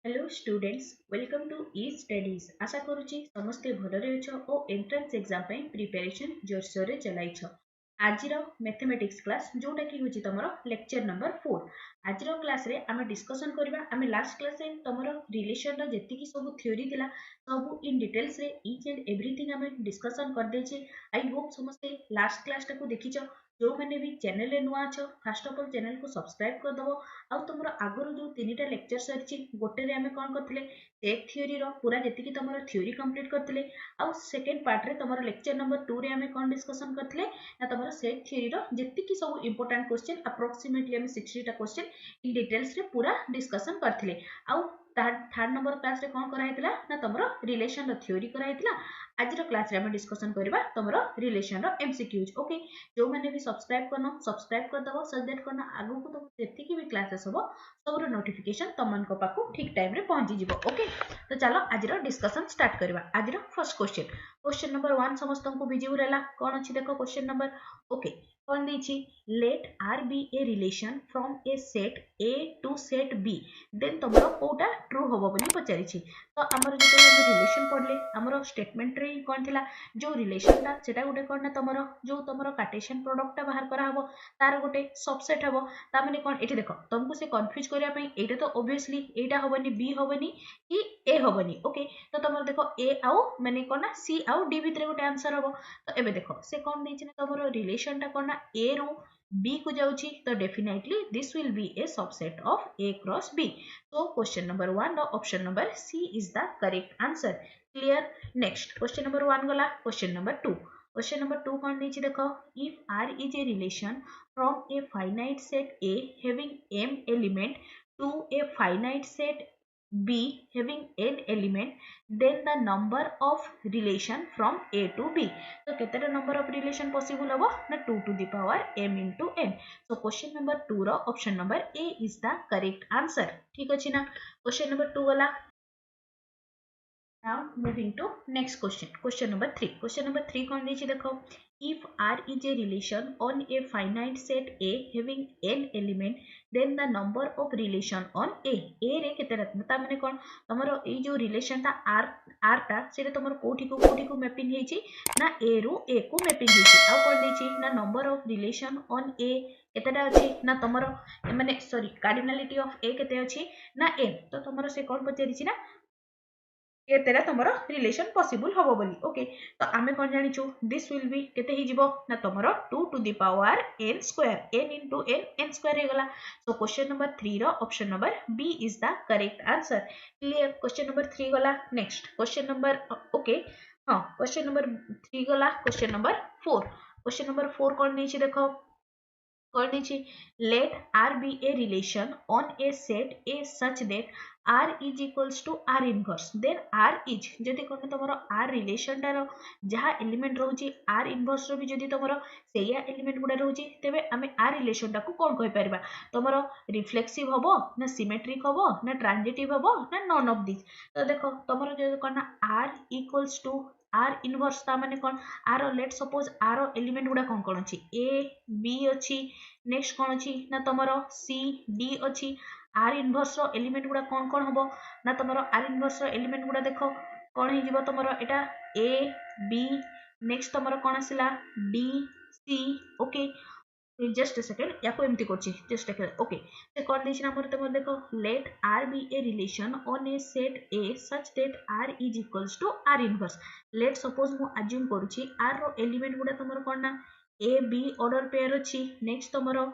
Hello students welcome to e studies आशा करुच्ची समस्ते भलरे अछ ओ एंट्रेंस एग्जाम पे प्रिपरेशन जोरसोर रे चलाइछ। आजिर मैथमेटिक्स क्लास जोटा कि होची तमरो लेक्चर नंबर 4। आजिर क्लास रे आमे डिस्कशन करबा आमे लास्ट क्लास रे तमरो रिलेशन रो जेति कि सब थ्योरी थिला सब इन डिटेल्स रे ईच एंड एवरीथिंग आमे डिस्कशन कर देछि। आई होप समस्ते लास्ट क्लास टाको देखिछ। जो मैंने भी चैनल रे नुआ अछ फर्स्ट ऑफ ऑल चैनल को सब्सक्राइब कर दबो। आउ तुमर आगुरु जो तीनटा लेक्चर सरिछि गोटे रे आमे कोन करथिले सेट थ्योरी रो पूरा जेति कि तमरो थ्योरी कंप्लीट करथिले। आउ सेकंड पार्ट रे तमरो लेक्चर नंबर 2 रे आमे कोन डिस्कशन करथिले ना तमरो सेट थ्योरी रो जेति कि सब इंपोर्टेंट क्वेश्चन अप्रोक्सीमेटली आमे 60 टा क्वेश्चन इन डिटेल्स रे पूरा डिस्कशन करथिले। आउ थर्ड नंबर क्लास रे कोन करा हेतला ना तमरो रिलेशन रो थ्योरी करा हेतला। आजिरो क्लास रे आमे डिस्कशन करबा तमरो रिलेशन रो एमसीक्यूज। ओके जो मैंने भी सब्सक्राइब करनो सब्सक्राइब कर दबो सो दैट करना आगु को तुम जेति कि भी क्लासेस हबो सबरो नोटिफिकेशन तमन को पाखु ठीक टाइम रे पहुंची जिवो। ओके तो चलो आजिरो डिस्कशन स्टार्ट करबा। आजिरो फर्स्ट क्वेश्चन क्वेश्चन नंबर 1 समस्त को विजिबल रहला कोन अछि देखो क्वेश्चन नंबर। ओके कोन दैछि let R be a relation from a set A to set B then तमरो कोटा ट्रू हबो बोली पचारिछि। तो हमर जे हम रिलेशन पढले हमर स्टेटमेंट रे कोन थिला जो रिलेशन ता सेटा गोटे कोन ना तमरो जो तमरो कार्टेशियन प्रोडक्ट ता बाहर करा हबो तार गोटे सबसेट हबो। ता माने कोन एठी देखो तुमको से कंफ्यूज करिया पई एटा तो ऑब्वियसली एटा हबनी बी हबनी कि ए हबनी। ओके तो तमरो देखो ए आउ माने कोन ना सी आउ डी भितरे गोटे आंसर हबो। तो एबे देखो से कोन दैछि ना तमरो रिलेशन ता कोन ना ए रो बी को जाउछि तो definitely this will be a subset of A cross B. So question number 1 or option number C is the correct answer. Clear? Next question number 1 गला question number 2. Question number 2 कौन नीचे देखो if R is a relation from a finite set A having m element to a finite set B having n element then the number of relation from A to B. So केतेटा number of relation possible हबो ना 2 to the power m into n. So question number 2 row option number A is the correct answer. ठीक अछि ना question number 2 वाला। Now moving to next question. Question number 3. Question number 3 कौन दीजिए देखो if R is a relation on a finite set A having n element then the number of relation on A. A रे केते ता माने कोन तमरो ए जो रिलेशन ता R ता सेटा तमरो कोठी को मैपिंग हेची ना A रो A को मैपिंग हेची। आ कोन देची ना number of relation on A केतेटा अछि ना तमरो माने सॉरी कार्डिनलिटी ऑफ A केते अछि ना n। तो तमरो से कोन पचेरिछि ना केतेरा तमरो रिलेशन पॉसिबल हबो बोली। ओके तो आमे कोन जानिछु दिस विल बी केते हि जिवो ना तमरो 2 to the power n square n into n square हे गला। सो क्वेश्चन नंबर 3 रो option number B is the correct answer. Clear question number 3 गला। नेक्स्ट क्वेश्चन नंबर ओके हां क्वेश्चन नंबर 3 गला। क्वेश्चन नंबर 4 क्वेश्चन नंबर 4 कोन नीचे देखो कौन नीचे let R be a relation on a set A such that R is equals to R inverse then R is जदि कोन तमरो R relation tarot जहा element रहउची R inverse रो भी जदि तमरो सेया एलिमेंट गुडा रहउची तेबे आमे R रिलेशन टाको कोन कहि परबा तमरो रिफ्लेक्सिव हबो ना सिमेट्रिक हबो ना ट्रांजिटिव हबो ना नॉन ऑफ दिस। तो देखो तमरो जे कोन R equals to R inverse ता माने कोन R let suppose R element गुडा कोन अछि A B अछि नेक्स्ट कौन अच्छी ना तमरो सी डी अच्छी आर इनवर्स रो एलिमेंट गुडा कौन हबो ना तमरो आर इनवर्स रो एलिमेंट गुडा देखो कौन हे जिवो तमरो एटा ए बी नेक्स्ट तमरो कौन आसिला D C. Okay just a second या को एमती करछि जस्ट अ सेकंड। ओके से कौन देछि ना तमरो देखो let R be a relation on a set A such that R is equals to R inverse. Let suppose मु अज्यूम करूछि आर रो एलिमेंट गुडा तमरो कोन ना ए बी ऑर्डर पेयर अच्छी नेक्स्ट तमरो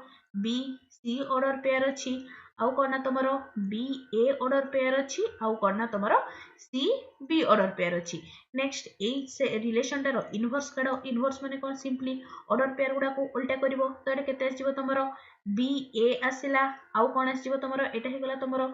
बी सी ऑर्डर पेयर अच्छी आउ कोन ना तमरो बी ए ऑर्डर पेयर अच्छी आउ कोन ना तमरो सी बी ऑर्डर पेयर अच्छी। नेक्स्ट ए से रिलेशन टारो इनवर्स काढो इनवर्स माने कोन सिंपली ऑर्डर पेयर गुडा को उल्टा करिवो तो एटा केते आसीबो तमरो बी ए आसिला आउ कोन आसीबो तमरो एटा हे गला तमरो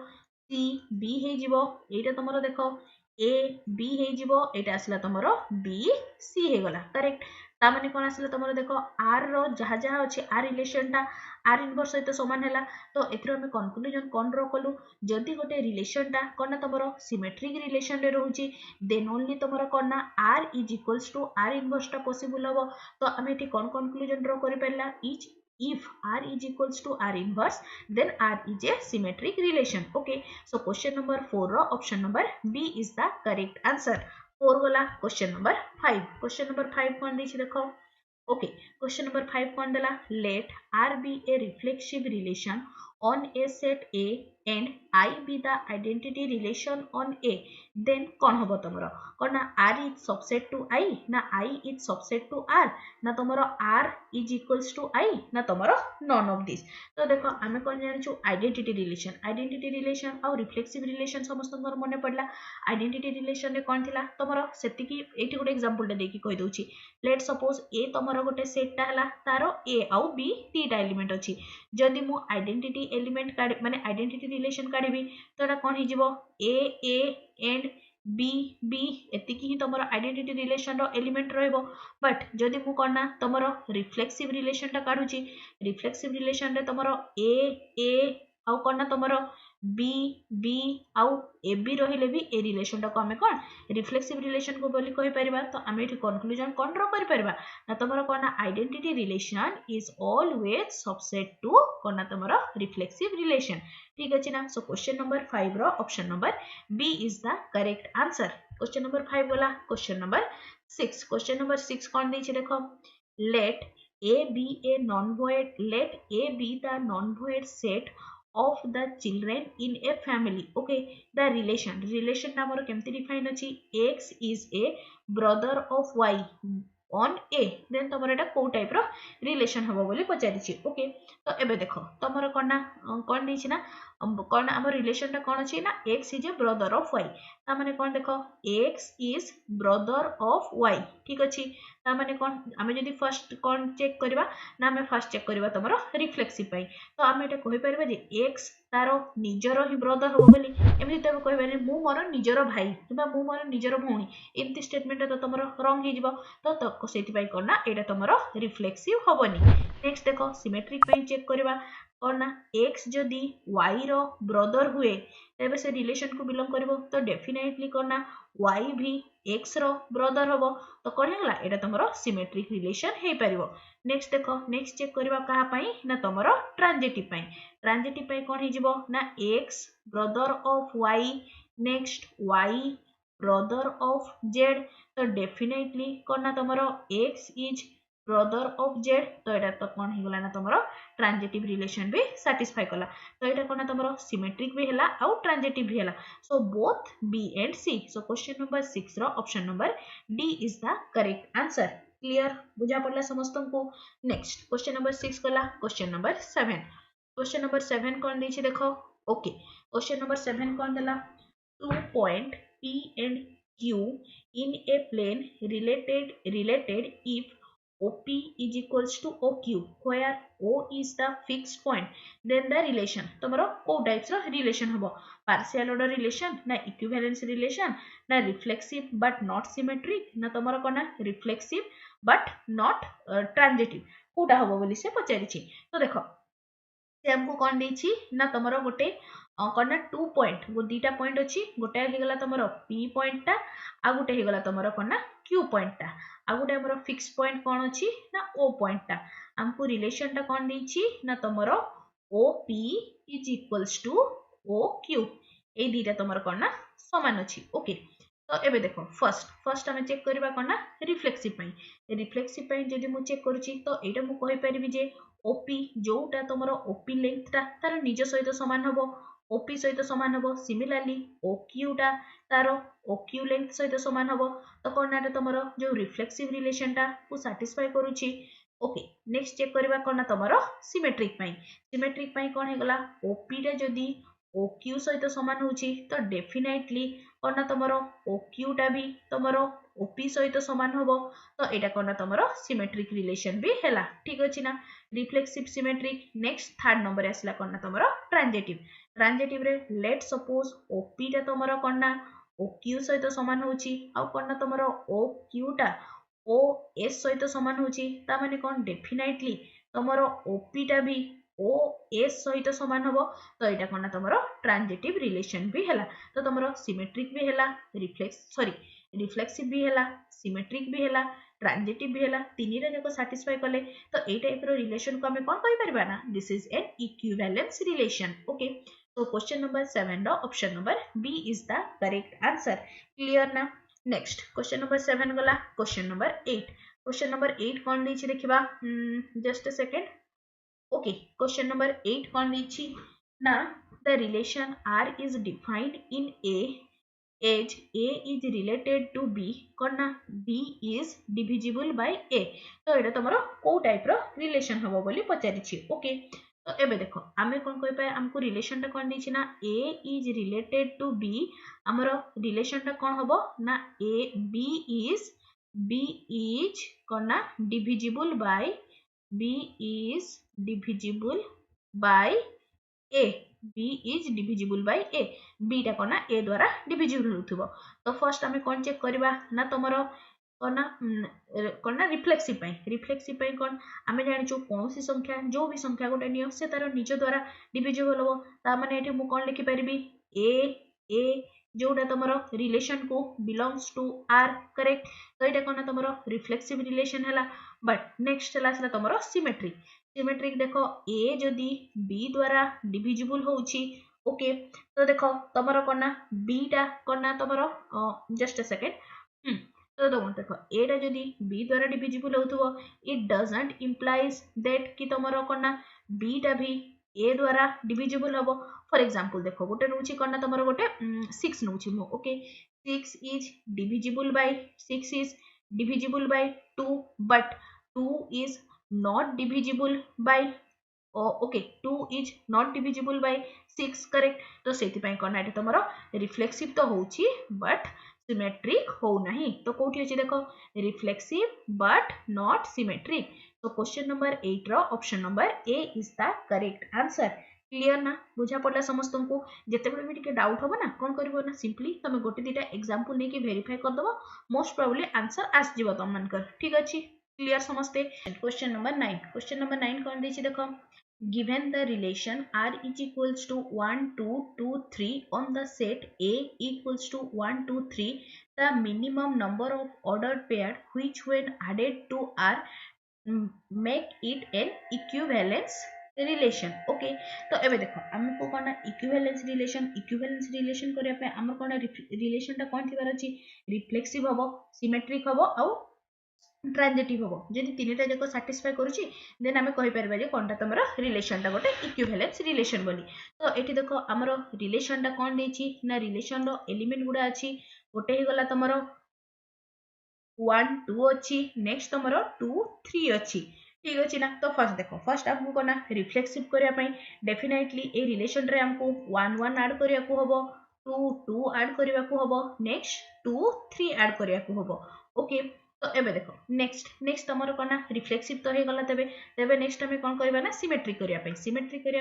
सी बी हे जिवो एटा तमरो देखो ए बी हे जिवो एटा आसिला तमरो बी सी हे गला करेक्ट। ता माने कोन आसिला तमरो देखो आर रो जहा जहा अछि आर रिलेशन ता आर इनवर्स सहित समान हैला। तो एथरो हम कंक्लूजन कोन ड्रा कलु जदि गोटे रिलेशन ता कोन ना तमरो सिमेट्रिक रिलेशन रे रहउची देन ओनली तमरो कोन ना R is equals to R inverse ता पॉसिबल हबो। तो हम एठी कोन कंक्लूजन ड्रा करि परला if R is equals to R inverse, then R is a symmetric relation. Okay, so question number 4 ro option number B is the correct answer. 4 gala question number 5. Question number 5 कौन दी देखो. Okay, question number 5 कौन देला. Let R be a reflexive relation on a set A and I be the identity relation on A. Then कौन होबो तमरो. कौन ना R is subset to I ना I is subset to R ना तमरो R is equals to I ना तमरो none of this. तो देखो आमे कौन जानिछु आइडेंटिटी रिलेशन और रिफ्लेक्सिव रिलेशन समस्त मने पड़ला. आइडेंटिटी रिलेशन रे कौन थिला तमरो सेति की एठी गोटे एग्जांपल टे देकी कहि दोछि. लेट सपोज ए तमरो गोटे सेट टा हला तारो ए आउ बी तीटा एलिमेंट अछि. जदि मु आइडेंटिटी एलिमेंट काढ माने आइडेंटिटी रिलेशन काढिबी तो एटा कोन हि जिवो ए एंड बी बी एतिकी ही तमरो आइडेंटिटी रिलेशन रो एलिमेंट रहइबो. बट जदि मु कोना तमरो रिफ्लेक्सिव रिलेशन टा काढुची. रिफ्लेक्सिव रिलेशन रे तमरो ए आउ कोना तमरो बी बी आउ ए बी रहिले भी ए रिलेशन टा को हमें कोन रिफ्लेक्सिव रिलेशन को बोली कहि परिबा. तो हमें एठी कंक्लूजन कोन ड्रा करि परिबा ना तमरो कोना identity relation is always subset to कोना तमरो रिफ्लेक्सिव रिलेशन. ठीक अछि ना. सो क्वेश्चन नंबर 5 रो option number B is the correct answer. Question number 5 बोला. Question number 6. क्वेश्चन नंबर 6 कोन दै छै देखो. let A be a non void set of the children in a family. Okay, the relation namor kemti define achi. X is a brother of Y on A. then तमर एटा को type रो relation हबो बोली पचारि छी. Okay, तो एबे देखो तमर कोना कोन दै छी ना कोन हमर रिलेशन टा कोन अछि ना x is a brother of y. ता माने कोन देखो x is brother of y. ठीक अछि. ता माने कोन हमें जदी फर्स्ट कोन चेक करबा ना हमें फर्स्ट चेक करबा तमरो रिफ्लेक्सिव पई. तो हमें एटा कहि परबा जे x तारो निजरो ही ब्रदर हो बोली. एमि तब कहबा मु मोर निजरो भाई किबा मु मोर निजरो भौणी. एमति स्टेटमेंट तो तमरो रॉन्ग हि जिवो. तो सेति पई करना एटा तमरो रिफ्लेक्सिव होबनी. नेक्स्ट देखो सिमेट्रिक पई चेक करबा करना x जदी y रो ब्रदर हुए तबे से रिलेशन को बिलोंग करबो. तो डेफिनेटली करना y भी x रो ब्रदर होबो. तो कोन हला एटा तमरो सिमेट्रिक रिलेशन हे परिबो. नेक्स्ट देखो नेक्स्ट चेक करबा कहा पई ना तमरो ट्रांजिटिव पई कोन हे जिवो ना x brother of y. Next y brother of z. तो डेफिनेटली करना तमरो x is brother of z. तो एटा तो कोन हे गला ना तमरो ट्रांजिटिव रिलेशन भी सैटिस्फाई कला. तो एटा कोन तमरो सिमेट्रिक भी हला और ट्रांजिटिव भी हला. So both B and C. So question number 6 रो option number D is the correct answer. Clear बुझा पड़ला समस्तन को. नेक्स्ट क्वेश्चन नंबर 6 गला. Question number 7. क्वेश्चन नंबर 7 कोन दै छी देखो. ओके, क्वेश्चन नंबर 7 कोन देला. 2 point P and Q in a plane related if OP is equals to OQ where O is the fixed point. then the relation तमरो को types रो relation हबो. Partial order relation ना equivalence relation ना reflexive but not symmetric ना तमरो कोना reflexive but not transitive कोटा हबो बोली से पचारि छी. तो देखो से हमको कोन दै छी ना तमरो गोटे कोना 2 पॉइंट गो दीटा पॉइंट अछि. गोटे हे गला तमरो P पॉइंट टा आ गोटे हे गला तमरो कोना Q पॉइंट टा आ गोटे हमरो फिक्स पॉइंट कोन अछि ना O पॉइंट टा. हमको रिलेशन टा कोन दै छी ना तमरो OP is equals to OQ. ए दीटा तमरो कोना समान अछि. ओके, तो एबे देखो फर्स्ट हमें चेक करबा कोना रिफ्लेक्सिव पई जदी मु चेक करूची तो एटा मु कहि परिबी जे OP जोटा तमरो OP लेंथ ता तार निज सहित समान हबो. OP सहित समान हबो. सिमिलरली OQ टा तारो OQ लेंथ सहित समान हबो. तो कोनाटा तमरो जो रिफ्लेक्सिव रिलेशन टा को सैटिस्फाई करूची. ओके, नेक्स्ट चेक करबा कोना तमरो सिमेट्रिक पई कोन हे गला OP टा जदी OQ सहित समान होची तो डेफिनेटली कोना तमरो OQ टा भी तमरो OP सहित समान होबो. तो एटा कोना तमरो सिमेट्रिक रिलेशन भी हैला. ठीक अछि ना. Reflexive symmetric. Next third number आसला कोना तमरो ट्रांजिटिव रे लेट सपोज OP टा तमरो कोना OQ सहित समान होची आ कोना तमरो OQ टा OS सहित समान होची. ता माने कोन डेफिनेटली तमरो OP टा भी ओ एस सहित समान हबो तो एटा कोन तमरो ट्रांजिटिव रिलेशन भी हैला तो तमरो सिमेट्रिक भी हैला रिफ्लेक्सिव भी हैला सिमेट्रिक भी हैला ट्रांजिटिव भी हैला तीनीरे जाको सैटिस्फाई कले तो ए टाइप रो रिलेशन को हमें कोन कहि परबा ना this is an equivalence relation okay so question number 7 रो option number B is the correct answer clear ना next question number 7 गला question number 8 कोन दैछि देखिबा just a second okay question number 8 कोन दैछि ना the relation R is defined in A as A is related to B कोन ना B is divisible by A तो एटा तमरो को type रो relation हबो बोली पचारिछि ओके तो एबे देखो आमे कोन कहि पाए हमको रिलेशन टा कोन दैछि ना A is related to B हमरो रिलेशन टा कोन हबो ना B is कोन ना divisible by B is divisible by A B is divisible by A B टा कोन ना A द्वारा divisible होथबो तो फर्स्ट हमें कोन चेक करबा ना तमरो कोन ना रिफ्लेक्सिव पई कोन आमे जानिचो कोनसी संख्या जो भी संख्या गोटे नियो से तार निज द्वारा डिविजिबल हो ता माने एठी मु कोन लिखि परिबी ए जोटा तमरो रिलेशन को बिलोंग्स टू आर करेक्ट तो एटा कोन तमरो रिफ्लेक्सिव रिलेशन हला बट नेक्स्ट हला तमरो सिमेट्रिक देखो ए जदी बी द्वारा डिविजिबल होउची ओके तो देखो तमरो कोन बी टा कोन तमरो जस्ट अ सेकंड तो देखो एटा जदी बी द्वारा डिविजिबल होथबो इट डजंट इंप्लाइज दैट कि तमरो कोन बी टा भी ए द्वारा डिविजिबल हबो फॉर एग्जांपल देखो गोटे नउची कोन तमरो गोटे 6 नउची मो okay 6 is divisible by 6 is divisible by 2 but 2 is not divisible by okay 2 is not divisible by 6 correct तो सेति पय कोन एटा तमरो रिफ्लेक्सिव तो होउची बट सिमेट्रिक हो नहीं तो कोठी अछि देखो रिफ्लेक्सिव बट नॉट सिमेट्रिक तो क्वेश्चन नंबर 8 रो option number A is the correct answer clear ना बुझा पड़ला समस्त को जते बेले भी टिके डाउट होबो ना कोन करबो ना सिंपली तमे गोटे दिटा एग्जांपल नै कि वेरीफाई कर दबो मोस्ट प्रोबेबली आंसर आस जिवो तम मानकर ठीक अछि क्लियर समस्ते क्वेश्चन नंबर 9 कोन दैछि देखो given the relation R is equals to 1 2 2 3 on the set A equals to 1 2 3 the minimum number of ordered pair which when added to R make it an equivalence relation okay तो एबे देखो हमको कोन equivalence relation करिया पे हमर कोन relation ता कोन थिबार अछि reflexive हबो सिमेट्रिक हबो आ ट्रांजिटिव हबो जदि तीनटा जको सैटिस्फाई करूची देन हमें कहि परबा जे कोनटा तमरा रिलेशन ता गोटे इक्विवेलेंस रिलेशन बोली तो एठी देखो हमरो रिलेशन ता कोन देछि ना रिलेशन रो एलिमेंट गुडा अछि गोटे ही गला तमरो 1 2 अछि नेक्स्ट तमरो 2 3 अछि ठीक अछि ना तो फर्स्ट देखो फर्स्ट हमको कोना रिफ्लेक्सिव करिया पई डेफिनेटली ए रिलेशन रे हमको 1 1 ऐड करिया को हबो 2 2 ऐड करिया को हबो नेक्स्ट 2 3 ऐड करिया को हबो ओके तो एबे देखो नेक्स्ट तमर कोना रिफ्लेक्सिव तो हे गला तेबे नेक्स्ट हमें कोन करबा ना सिमेट्रिक करिया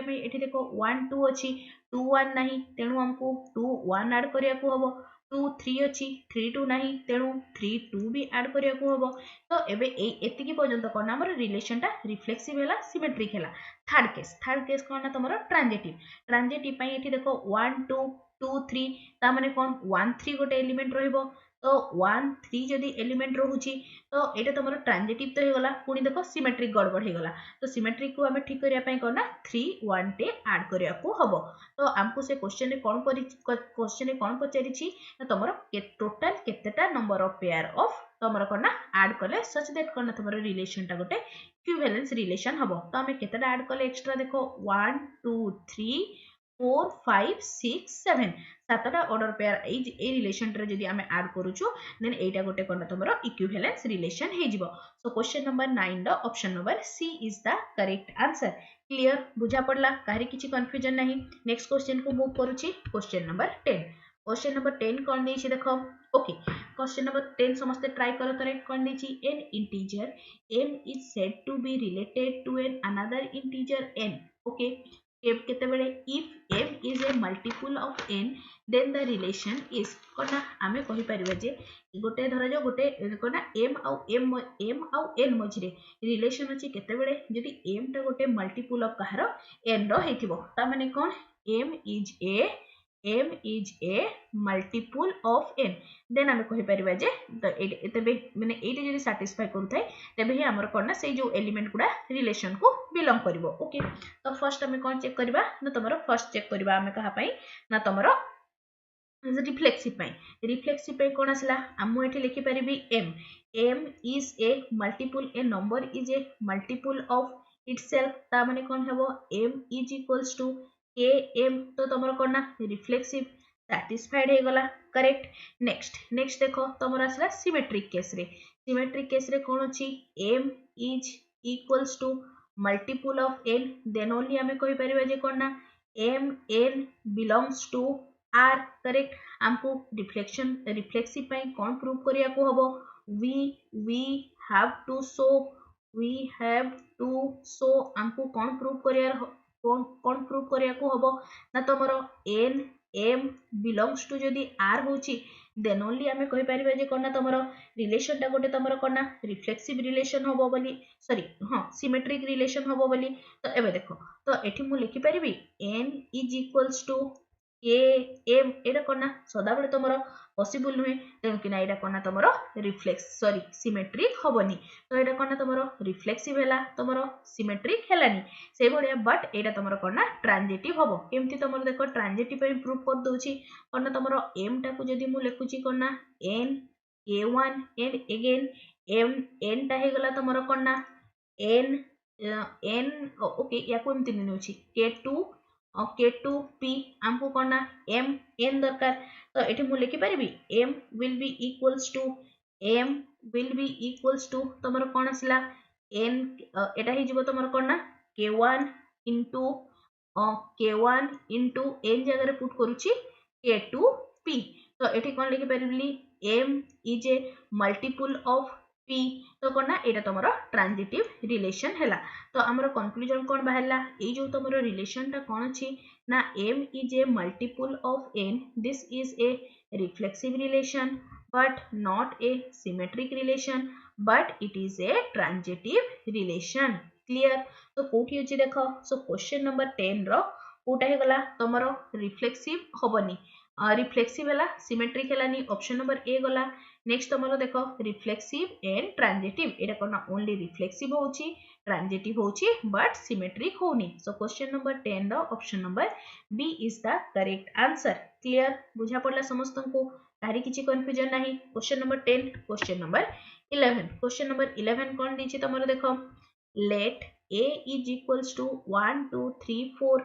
पे एठी देखो 1 2 अछि 2 1 नाही तेनु हमको 2 1 ऐड करिया को हबो 2 3 अछि 3 2 नाही तेनु 3 2 भी ऐड करिया को हबो तो एबे एति की पर्यंत कोन हमर रिलेशन ता रिफ्लेक्सिव हैला सिमेट्रिक हैला थर्ड केस कोन तमर ट्रांजिटिव पई एठी देखो 1 2 2 3 ता माने कोन 1 3 गोटे एलिमेंट रहइबो तो 1 3 जदि एलिमेंट रहउची तो एटा तमरो ट्रांजिटिव तो हे गला पुनी देखो सिमेट्रिक गड़बड़ हे गला तो सिमेट्रिक को हमें ठीक करिया पई कोना 3 1 टे ऐड करिया को हबो तो हमको से क्वेश्चन रे कोन पचारिछि तो तमरो टोटल केतेटा नंबर ऑफ पेयर ऑफ तमरो कोना ऐड करले सच दैट कोना तमरो रिलेशन ता गोटे इक्विवेलेंस रिलेशन हबो तो हमें केतेटा ऐड करले एक्स्ट्रा देखो 1 2 3 4 5 6 7 सातटा ऑर्डर पेयर ए रिलेशन रे जदी हमें ऐड करूछु देन एटा गोटे कोन तमरो इक्विवेलेंस रिलेशन हे जिवो so question number 9 the option number C is the correct answer clear बुझा पड़ला काहे किछि कंफ्यूजन नहीं नेक्स्ट क्वेश्चन को मूव करूछि क्वेश्चन नंबर 10 कोन दैछि देखो ओके क्वेश्चन नंबर 10 समस्त ट्राई करो तरे कोन दैछि an integer m is said to be related to an another integer n okay m केतेबेले if m is a multiple of n then the relation is कोना आमे कहि परिबा जे गोटे धर जो गोटे कोना m आउ n मझिरे रिलेशन अछि केतेबेले जदि m टा गोटे मल्टीपल ऑफ कहार n रो हेतिबो ता माने कोन m is a multiple of n then आमे कहि परिबा जे तबे माने एटी जदि सैटिस्फाई करूथाय तबे ही हमर कोन ना से जो एलिमेंट गुडा रिलेशन को बिलोंग करिवो ओके तो फर्स्ट आमे कोन चेक करबा ना तमरो फर्स्ट चेक करबा आमे कहा पई ना तमरो रिफ्लेक्सिव पे कोन आसला आमु एठी लिखि परिबी m is a multiple a number is a multiple of itself ता माने कोन हेबो m is equals to km तो तमरो कोन ना रिफ्लेक्सिव सैटिस्फाइड हे गला करेक्ट नेक्स्ट देखो तमरो आसला सिमेट्रिक केस रे कोन अछि m is equals to multiple of n then only आमे कहि परिबा जे कोन ना m n belongs to r correct हमको रिफ्लेक्सिव पई कोन प्रूव करिया को हबो we have to show हमको कोन प्रूव करिया को हबो ना तमरो n m belongs to जदी r होची देन ओनली आमे कहि परिबा जे कोन ना तमरो रिलेशन टा गोटे तमरो कोन ना रिफ्लेक्सिव रिलेशन होबो बोली सॉरी हां सिमेट्रिक रिलेशन होबो बोली तो एबे देखो तो एठी मु लिखि परिबी n is equals to m एटा कोन ना सदा बेले तमरो पॉसिबल नुहे तेन कि ना एटा कोन ना तमरो सिमेट्रिक होबनी तो एटा कोन ना तमरो रिफ्लेक्सिव हैला तमरो सिमेट्रिक हैलानी से बडिया बट एटा तमरो कोन ना ट्रांजिटिव होबो केमती तमरो देखो ट्रांजिटिव पे प्रूफ कर दोची कोन ना तमरो m टा को जदी मु लेखुची कोन ना n a1 and again m n टा हे गला तमरो कोन ना n ओके या को एमती नेउची k2p हमको कोन ना m n दरकार तो एठी मु लिखि परिबी m will be equals to तमरो कोन आसला n एटा हे जिवो तमरो कोन ना k1 into n जगह रे पुट करूची k2p तो एठी कोन लिखि परिबली m is a multiple of p तो कोन ना एटा तमरो ट्रांजिटिव रिलेशन हैला तो हमरो कंक्लूजन कोन बाहरला ए जो तमरो रिलेशन ता कोन अछि ना m is a multiple of n this is a reflexive relation but not a symmetric relation but it is a transitive relation clear तो कोठी अछि देखो सो क्वेश्चन नंबर 10 रो कोटा हे गला तमरो रिफ्लेक्सिव होबनी रिफ्लेक्सिव हैला सिमेट्रिक हैलानी ऑप्शन नंबर ए गला नेक्स्ट तमरो देखो रिफ्लेक्सिव एंड ट्रांजिटिव एटा कोना ओनली रिफ्लेक्सिव होची ट्रांजिटिव होची बट सिमेट्रिक होनी सो क्वेश्चन नंबर 10 रो option number B is the correct answer clear बुझा पड़ला समस्त को तारी किछि कंफ्यूजन नाही क्वेश्चन नंबर 10 क्वेश्चन नंबर 11 कोन दिछि तमरो देखो let a is equals to 1 2 3 4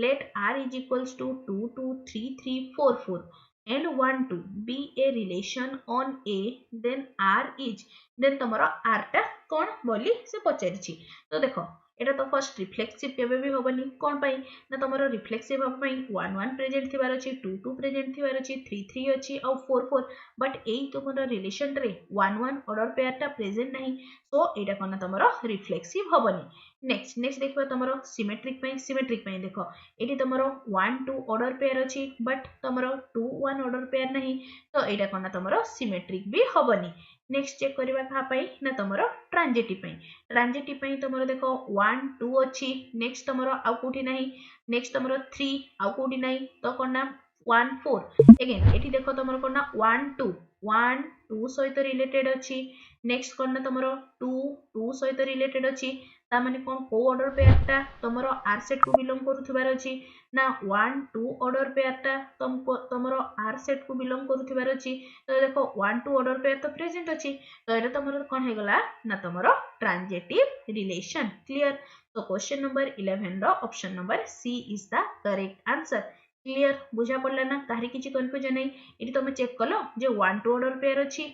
let r is equals to 2 2 3 3 4 4 and 1 2 be a relation on a then r is then तमरो r टा कोन बोली से पचारिछि तो देखो एटा तो फर्स्ट रिफ्लेक्सिव केबे भी होबनी कोन पई ना तमरो रिफ्लेक्सिव हम पई 1 1 प्रेजेंट थिबार अछि 2 2 प्रेजेंट थिबार अछि 3 3 अछि और 4 4 बट एई तमरो रिलेशन रे 1 1 ऑर्डर पेयर टा प्रेजेंट नहीं सो एटा कोन तमरो रिफ्लेक्सिव होबनी नेक्स्ट देखबा तमरो सिमेट्रिक पई देखो एटी तमरो 1 2 ऑर्डर पेयर अछि बट तमरो 2 1 ऑर्डर पेयर नहीं तो एटा कोन तमरो सिमेट्रिक भी होबनी नेक्स्ट चेक करबा का पई ना तमरो ट्रांजिटिव पई तमरो देखो 1 2 अछि नेक्स्ट तमरो आ कोठी नहीं नेक्स्ट तमरो 3 आ कोठी नहीं तो कोना 1 4 अगेन एठी देखो तमरो कोना 1 2 सहित रिलेटेड अछि नेक्स्ट कोना तमरो 2 2 सहित रिलेटेड अछि ता माने कोन को ऑर्डर पेयर ता तमरो आर सेट को बिलोंग करूथिबार अछि ना 1 2 ऑर्डर पेयर ता तमरो आर सेट को बिलोंग करूथिबार अछि तो देखो 1 2 ऑर्डर पेयर तो प्रेजेंट अछि तो एटा तमरो कोन हे गला ना तमरो ट्रांजिटिव रिलेशन क्लियर तो क्वेश्चन नंबर 11 रो option number C is the correct answer clear बुझा पड़ला ना काहे किछि कंफ्यूजन नै एटी तमे चेक कलो जे 1 2 ऑर्डर पेयर अछि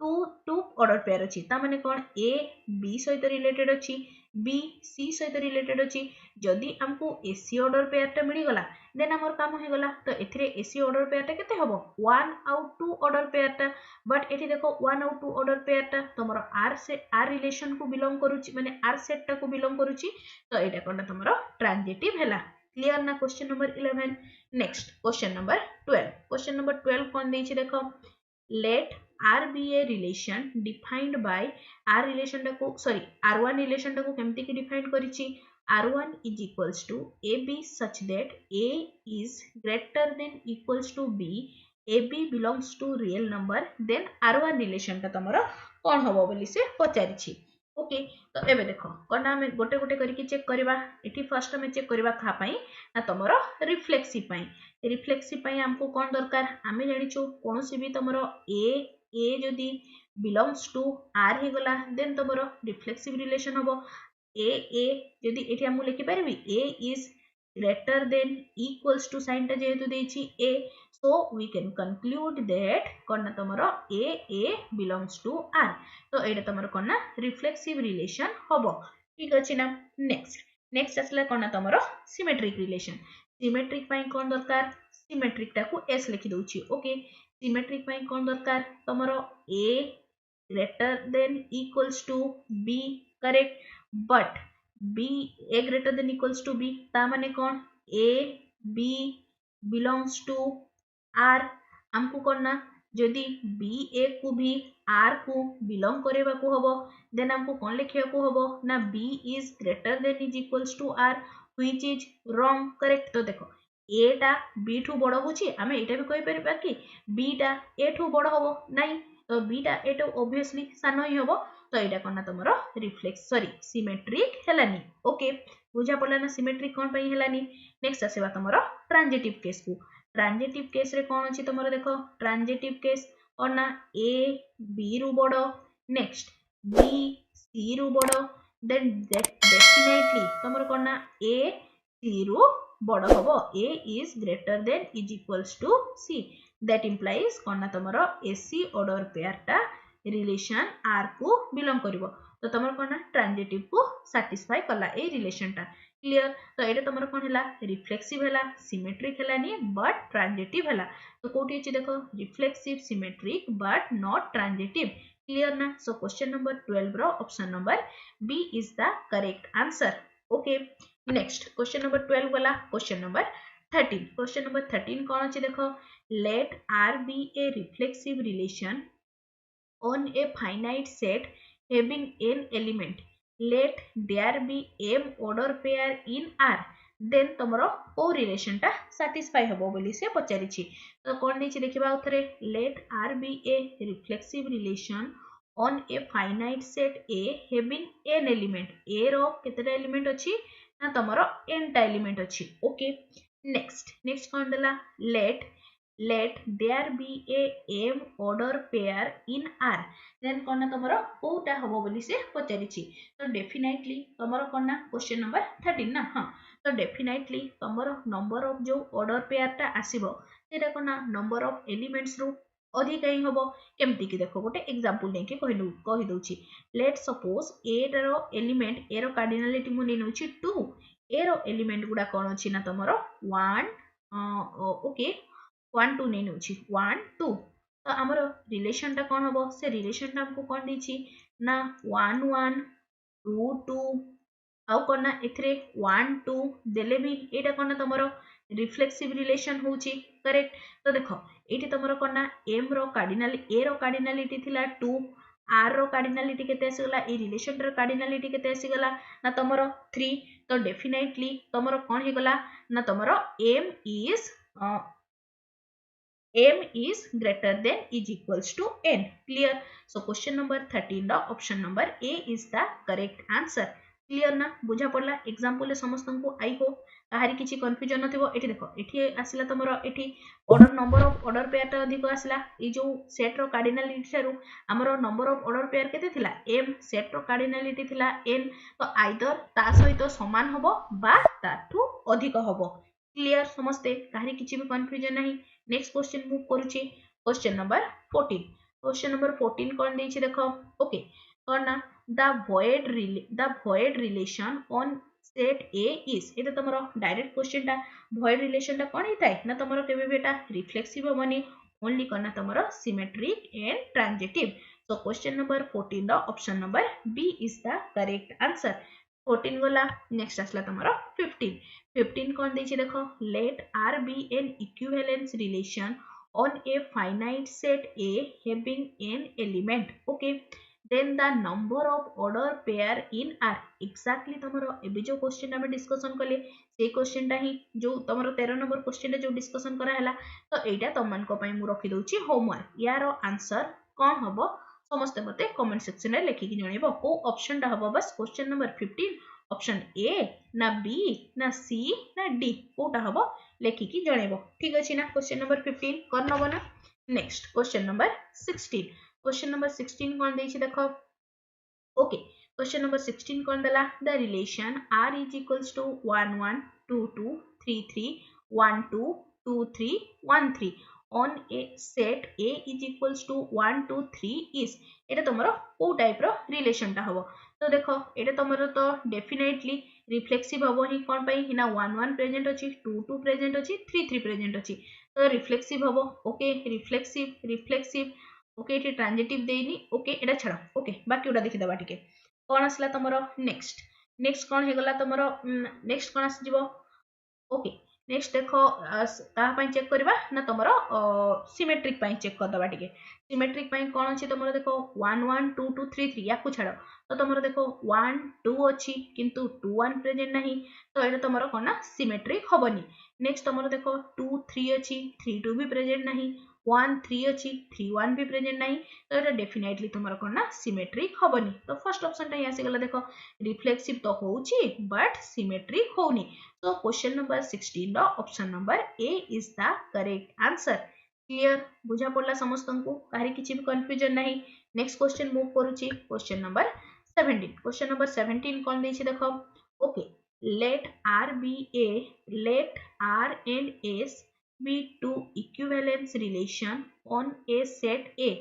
2 ऑर्डर पेयर अछि ता माने कोन ए बी सहित रिलेटेड अछि बी सी सहित रिलेटेड अछि जदि हमको एसी ऑर्डर पेयरटा मिल गला देन हमर काम हो गला तो एथिरे एसी ऑर्डर पेयरटा केते हबो 1 आउट 2 ऑर्डर पेयरटा बट एठी देखो 1 आउट 2 ऑर्डर पेयरटा तमरो आर से आर रिलेशन को बिलोंग करूची माने आर सेट टा को बिलोंग करूची तो एटा कोन तमरो ट्रांजिटिव हैला क्लियर ना question number 11 next question number 12 question number 12 कोन देछि देखो let R be a relation defined by R relation टाको सॉरी R1 relation टाको केमती की define करिछि R1 is equals to AB such that A is greater than equals to B AB belongs to real number then R1 relation टा तमरो कोन हबो बोली से पचारिछि okay तो एबे देखो कोन हम गोटे गोटे करिकि चेक करबा एठी फर्स्ट हम चेक करबा खा पई ना तमरो रिफ्लेक्सिव पई रिफ्लेक्सिव पई हमको कोन दरकार आमे जानिचो कोनोसी भी तमरो ए जदी बिलोंग्स टू आर हे गला देन तमरो रिफ्लेक्सिव रिलेशन हबो ए जदी एठी हम लिखि परबी ए is greater than equals to sign टा जेहेतु देछि a so we can conclude that cone तमरो a belongs to r तो एटा तमरो कोन रिफ्लेक्सिव रिलेशन हबो ठीक अछि ना नेक्स्ट असला कोन तमरो सिमेट्रिक रिलेशन सिमेट्रिक पई कोन दरकार सिमेट्रिक टा को s लिखि दोछि ओके सिमेट्रिक पई कोन दरकार तमरो a greater than equals to b correct but b a greater than equals to b ता माने कौन a b belongs to r हमको करना जदि b a को भी r को बिलोंग करेबा को हबो देन हमको कौन लिखिया को हबो ना b is greater than is equals to r which is wrong correct तो देखो a टा b ठू बड़ होची हमें एटा भी कहि परबा कि b टा a ठू बड़ हबो नाही तो b टा a ठू ऑब्वियसली सानो ही हबो तो एटा कोन तमरो रिफ्लेक्स सॉरी सिमेट्रिक हेलानी ओके बुझा पड़ला ना सिमेट्रिक कोन पई हेलानी नेक्स्ट आसेबा तमरो ट्रांजिटिव केस को ट्रांजिटिव केस रे कोन अछि तमरो देखो ट्रांजिटिव केस और ना a b रु बडो नेक्स्ट b c रु बडो देन डेफिनेटली तमरो कोन ना a c रु बडो हबो a is greater than is equals to c that implies कोन ना तमरो ac ऑर्डर पेयर टा रिलेशन आर को बिलोंग करिवो तो तमर कोन ट्रांजिटिव को सैटिस्फाई कला ए रिलेशन टा क्लियर तो एटा तमर कोन हला रिफ्लेक्सिव हला सिमेट्रिक हला नी बट ट्रांजिटिव हला तो कोठी अछि देखो reflexive symmetric but not transitive clear ना सो क्वेश्चन नंबर 12 रो option number B is the correct answer okay next question number 12 वाला क्वेश्चन नंबर 13 क्वेश्चन नंबर 13 कोन अछि देखो let R be a reflexive relation on a finite set having n element let there be m order pair in r then तमरो ओ relation टा satisfy हबो बोली से पचारिछि तो कोन दैछि देखिबा उथरे let r be a reflexive relation on a finite set a having n element a रो केतेटा एलिमेंट अछि ना तमरो n टा एलिमेंट अछि ओके नेक्स्ट कोन देला let there be a m order pair in r then कोन तमरो कोटा हबो बोली से पचारिछि तो डेफिनेटली तमरो कोन क्वेश्चन नंबर 13 ना हां तो डेफिनेटली तमरो नंबर ऑफ जो ऑर्डर पेयर टा आसीबो सेटा कोन नंबर ऑफ एलिमेंट्स रो अधिक ही हबो केमति कि देखो गोटे एग्जांपल नै के कहि दोछि लेट सपोज a रो एलिमेंट a रो कार्डिनलिटी मु नै नउछि 2 a रो एलिमेंट गुडा कोन अछि ना तमरो 1 ओके 1 2 नै नउछि 1 2 तो हमर रिलेशन टा कोन हबो से रिलेशन टा हमको कोन दिछि ना 1 1 2 2 आउ कोन ना एथरे 1 2 देले भी एटा कोन तमरो रिफ्लेक्सिव रिलेशन होछि करेक्ट तो देखो एठी तमरो कोन ना m रो कार्डिनल a रो कार्डिनलिटी थिला 2 r रो कार्डिनलिटी केते आसीगला ए रिलेशन रो कार्डिनलिटी केते आसीगला ना तमरो 3 तो डेफिनेटली तमरो कोन हे गला ना तमरो m is greater than is equals to n clear so question number 13 दा option number a is the correct answer clear ना बुझा पड़ला एग्जांपल ले समस्त को आई हो काहारी किछि कंफ्यूजन नथिबो एठी देखो एठी आसिला तमरो एठी order number of order pair ता अधिक आसिला ई जो सेट रो कार्डिनलिटी थारु हमरो नंबर ऑफ ऑर्डर पेयर केते थिला m सेट रो कार्डिनलिटी थिला n तो आइदर ता सहित समान हबो बा ताठू अधिक हबो क्लियर समस्ते काहारी किछि भी कंफ्यूजन नाही नेक्स्ट क्वेश्चन मूव करूची क्वेश्चन नंबर 14 कोन देछि देखो ओके कोन ना the void relation on set A is ये तुम डायरेक्ट क्वेश्चन टा void रिलेशन टा कौन होता है ना तुम केबे भी एटा रिफ्लेक्सिव होबनी ओनली करना तुम symmetric and transitive so question number 14 the option number B is the correct answer 14 गला नेक्स्ट आसला तुम 15 15 कौन देछि देखो let R be an equivalence relation on a finite set A having n element okay then the number of order pair in R exactly तमरो एबे जो question हम discussion कले से क्वेश्चन ता ही जो तमरो 13 नंबर क्वेश्चन जो डिस्कशन करा हला तो एटा तमन को पई मु रखि दउची होमवर्क यार आंसर कोन हबो समस्त मते कमेंट सेक्शन रे लिखि कि जणेबो को ऑप्शन ता हबो बस क्वेश्चन नंबर 15 ऑप्शन ए ना बी ना सी ना डी कोटा हबो लेखिकी जणेबो ठीक अछि ना क्वेश्चन नंबर 15 कर नबो ना next question number 16 question number 16 कोन देछि देखो ओके क्वेश्चन नंबर 16 कोन देला the relation r is equals to 1 1 2 2 3 3 1 2 2 3 1 3 on a set a is equals to 1 2 3 is एटा तमरो को टाइप रो रिलेशन टा हबो तो देखो एटा तमरो तो डेफिनेटली रिफ्लेक्सिव हबो ही कोन पई हिना 1 1 प्रेजेंट अछि 2 2 प्रेजेंट अछि 3 3 प्रेजेंट अछि तो रिफ्लेक्सिव हबो ओके रिफ्लेक्सिव रिफ्लेक्सिव ओके एटी ट्रांजिटिव देइनी ओके एटा छडा ओके बाकी उडा देखि दबा टिके कोन आसला तमरो नेक्स्ट नेक्स्ट कोन हे गला तमरो नेक्स्ट कोन आस जिवो ओके नेक्स्ट देखो ता पई चेक करबा ना तमरो सिमेट्रिक पई चेक कर दबा टिके सिमेट्रिक पई कोन अछि तमरो देखो 1 1 2 2 3 3 याकू छाडो तो तमरो देखो 1 2 अछि किंतु 2 1 प्रेजेंट नाही तो एटा तमरो कोन ना सिमेट्रिक होबनी नेक्स्ट तमरो देखो 2 3 अछि 3 2 भी प्रेजेंट नाही 1 3 अछि 3 1 भी प्रेजेंट नाही तो एटा डेफिनेटली तमरो कोन ना सिमेट्रिक होबनी तो फर्स्ट ऑप्शन टा आसी गला देखो रिफ्लेक्सिव तो होउची बट सिमेट्रिक होउनी so question number 16 रो option number A is the correct answer clear बुझा पड़ला समस्तंकु काहे किछि भी कंफ्यूजन नाही नेक्स्ट क्वेश्चन मूव करूची क्वेश्चन नंबर 17 क्वेश्चन नंबर 17 कोन देछि देखो okay let r be a let r and s be two equivalence relation on a set a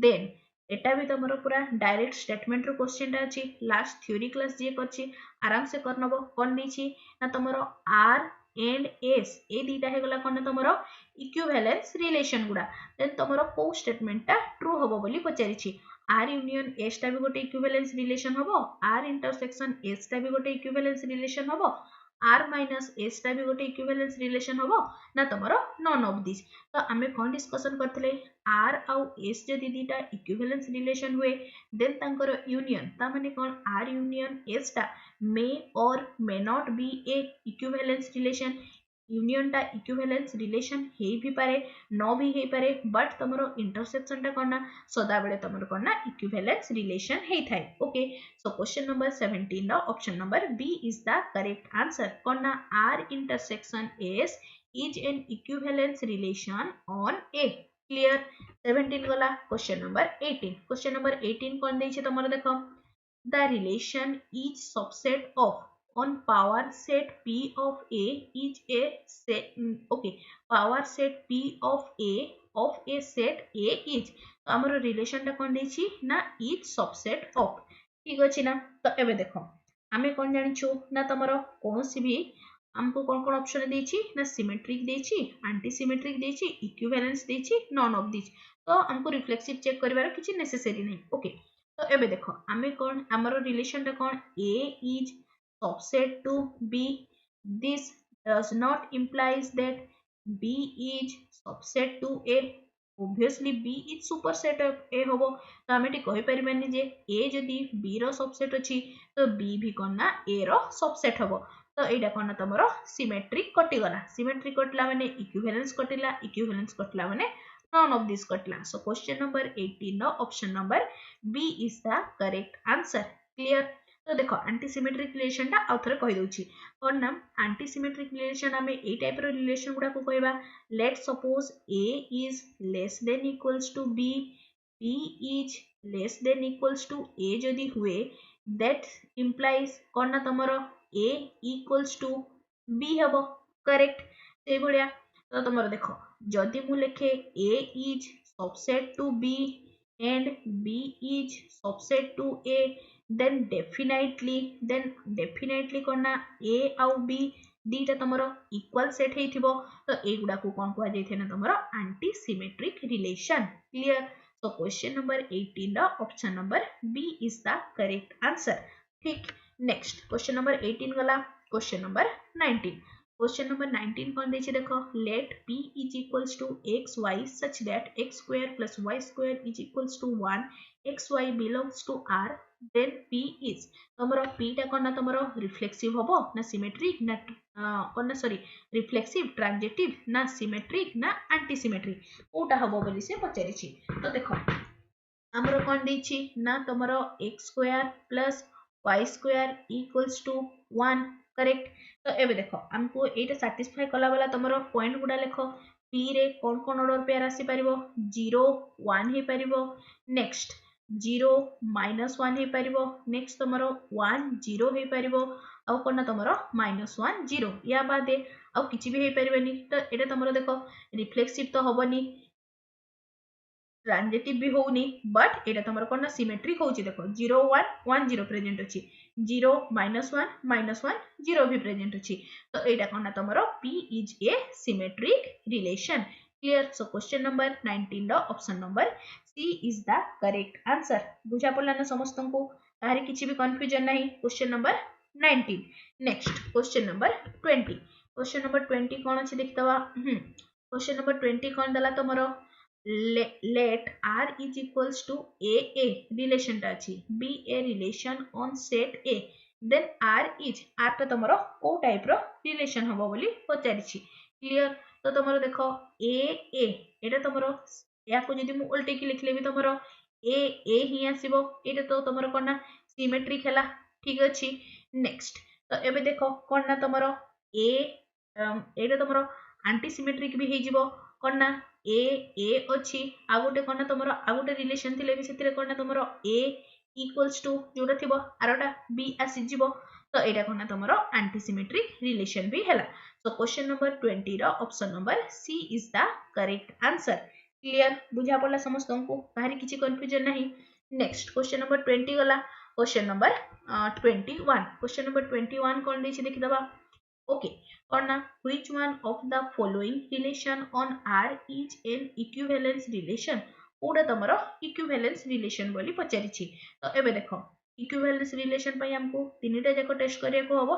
then एटा भी तमरो पूरा डायरेक्ट स्टेटमेंट रो क्वेश्चन ता अछि लास्ट थ्योरी क्लास जे करछि आराम से करनबो कोन दैछि ना तमरो r एंड s ए दीटा हे गला कोन तमरो इक्विवेलेंस रिलेशन गुडा देन तमरो को स्टेटमेंट ता ट्रू हबो बोली पचारिछि r यूनियन s ता भी गोटे इक्विवेलेंस रिलेशन हबो r इंटरसेक्शन s ता भी गोटे इक्विवेलेंस रिलेशन हबो r माइनस s ता भी गोटे इक्विवेलेंस रिलेशन हबो ना तमरो नन ऑफ दिस तो आमे कोन डिस्कशन करथले r आउ s जदि दीटा इक्विवेलेंस रिलेशन हुए देन तांकर यूनियन ता माने कोन r यूनियन s ता मे और may not be A equivalence relation union टा इक्विवेलेंस रिलेशन हे भी पारे न भी हे पारे बट तमरो इंटरसेक्शन टा कोन सदा बेले तमरो कोन इक्विवेलेंस रिलेशन हे थाय ओके सो क्वेश्चन नंबर 17 नो option number B is the correct answer कोन r intersection s is an equivalence relation on a clear 17 गला क्वेश्चन नंबर 18 कोन दै छै तमरो देखो the relation each subset of on power set p of a is a set okay power set p of a set a is तो हमरो relation टा कोन दैछि ना each subset of ठीक अछि ना तो एबे देखो हमें कोन जानि छु ना तमरो कोनोसी भी हमको कौन कौन ऑप्शन देछि ना सिमेट्रिक देछि एंटी सिमेट्रिक देछि इक्विवेलेंस देछि नॉन ऑफ दिस तो हमको रिफ्लेक्सिव चेक करिवार किछि नेसेसरी नहीं ओके तो एबे देखो हमें कौन हमरो रिलेशन टा कौन a is subset to b this does not implies that b is subset to a obviously b is superset of a होबो तो हमें टी कहि परिबानी जे a जदी b रो सबसेट अछि तो b भी कोन ना a रो सबसेट होबो तो एटा कोन तमरो सिमेट्रिक कटि गला सिमेट्रिक कटला माने इक्विवेलेंस कटला माने none of this कटला so question number 18 नो option number B is the correct answer clear तो देखो एंटी सिमेट्रिक रिलेशन ता आउथरे कहि दोछि कोन नाम एंटी सिमेट्रिक रिलेशन हमें ए टाइप रो रिलेशन गुडा को कहबा late suppose a is less than equals to b b is less than equals to a जदी हुए that implies कोन ना तमरो a equals to b हबो करेक्ट से भलिया तो तमरो देखो जदी मु लेखे a is subset to b and b is subset to a then definitely कौन ना ए आउ बी दीटा तुमर इक्वल सेट हेइथिबो तो एगुडा को कौन कुआ जाइथे ना तुमर anti symmetric relation clear so question number 18 the option number B is the correct answer ठीक नेक्स्ट क्वेश्चन नंबर 18 गला क्वेश्चन नंबर 19 क्वेश्चन नंबर 19 कौन देछि देखो let p is equals to x y such that x square plus y square is equals to 1 x y belongs to r then p is तमरो p टा कोन ना तमरो reflexive हबो ना symmetric ना कोन ना सॉरी रिफ्लेक्सिव ट्रांजिटिव ना symmetric ना एंटी सिमेट्रिक कोटा हबो बोली से पचारिछि तो देखो हमरो कोन देछि ना तमरो x square plus y square equals to 1 correct तो एबे देखो हमको एटा सैटिस्फाई कला वाला तमरो पॉइंट गुडा लेखो p रे कोन कोन ऑर्डर पेयर आसी परिबो 0 1 हे परिबो नेक्स्ट 0 -1 हे परिबो नेक्स्ट तमरो 1 0 हे परिबो आ कोन तमरो -1 0 या बादे आ किछि भी हे परिबेनी तो एटा तमरो देखो रिफ्लेक्सिव तो हबनी ट्रांजिटिव भी होउनी बट एटा तमरो कोन सिमेट्रिक होउची देखो 0 1 1 0 प्रेजेंट अछि 0 -1 -1 0 भी प्रेजेंट अछि तो एटा कोन तमरो p is a symmetric relation clear so question number 19 the option number C is the correct answer बुझा पड़ला ना समस्त को तारे किछि भी कंफ्यूजन नहीं question number 19 next question number 20 question number 20 कोन अछि देखतवा क्वेश्चन नंबर 20 कोन दला तमरो let r is equals to a relation टा अछि be a relation on set a then r is r तो तमरो को टाइप रो रिलेशन हबो बोली पचारिछि क्लियर तो तमरो देखो a एटा तमरो या को जदी मु उल्टे की लिखले भी तमरो a ही आसीबो एटा तो तमरो कोना सिमेट्रिक हैला ठीक अछि नेक्स्ट तो एबे देखो कोना तमरो a एटा तमरो एंटी सिमेट्रिक भी हे जिवो कोना ए अछि आ गोटे कोन तमरो आ गोटे रिलेशन थिले भी सेतिरे कोन तमरो ए इक्वल्स टू जोटा थिबो आरोटा बी आसी जिवो तो एटा कोन तमरो एंटी सिमेट्रिक रिलेशन भी हैला सो क्वेश्चन नंबर 20 रो option number C is the correct answer clear बुझा पड़ला समस्त को बाहरी किछि कंफ्यूजन नहीं नेक्स्ट क्वेश्चन नंबर 20 गला क्वेश्चन नंबर 21 क्वेश्चन नंबर 21 कोन देछि देखि दबा okay or na which one of the following relation on r is an equivalence relation ओडा तमरो इक्विवेलेंस रिलेशन बोली पचारिछि तो एबे देखो इक्विवेलेंस रिलेशन पई हमको तीनटा जाको टेस्ट करिया को हबो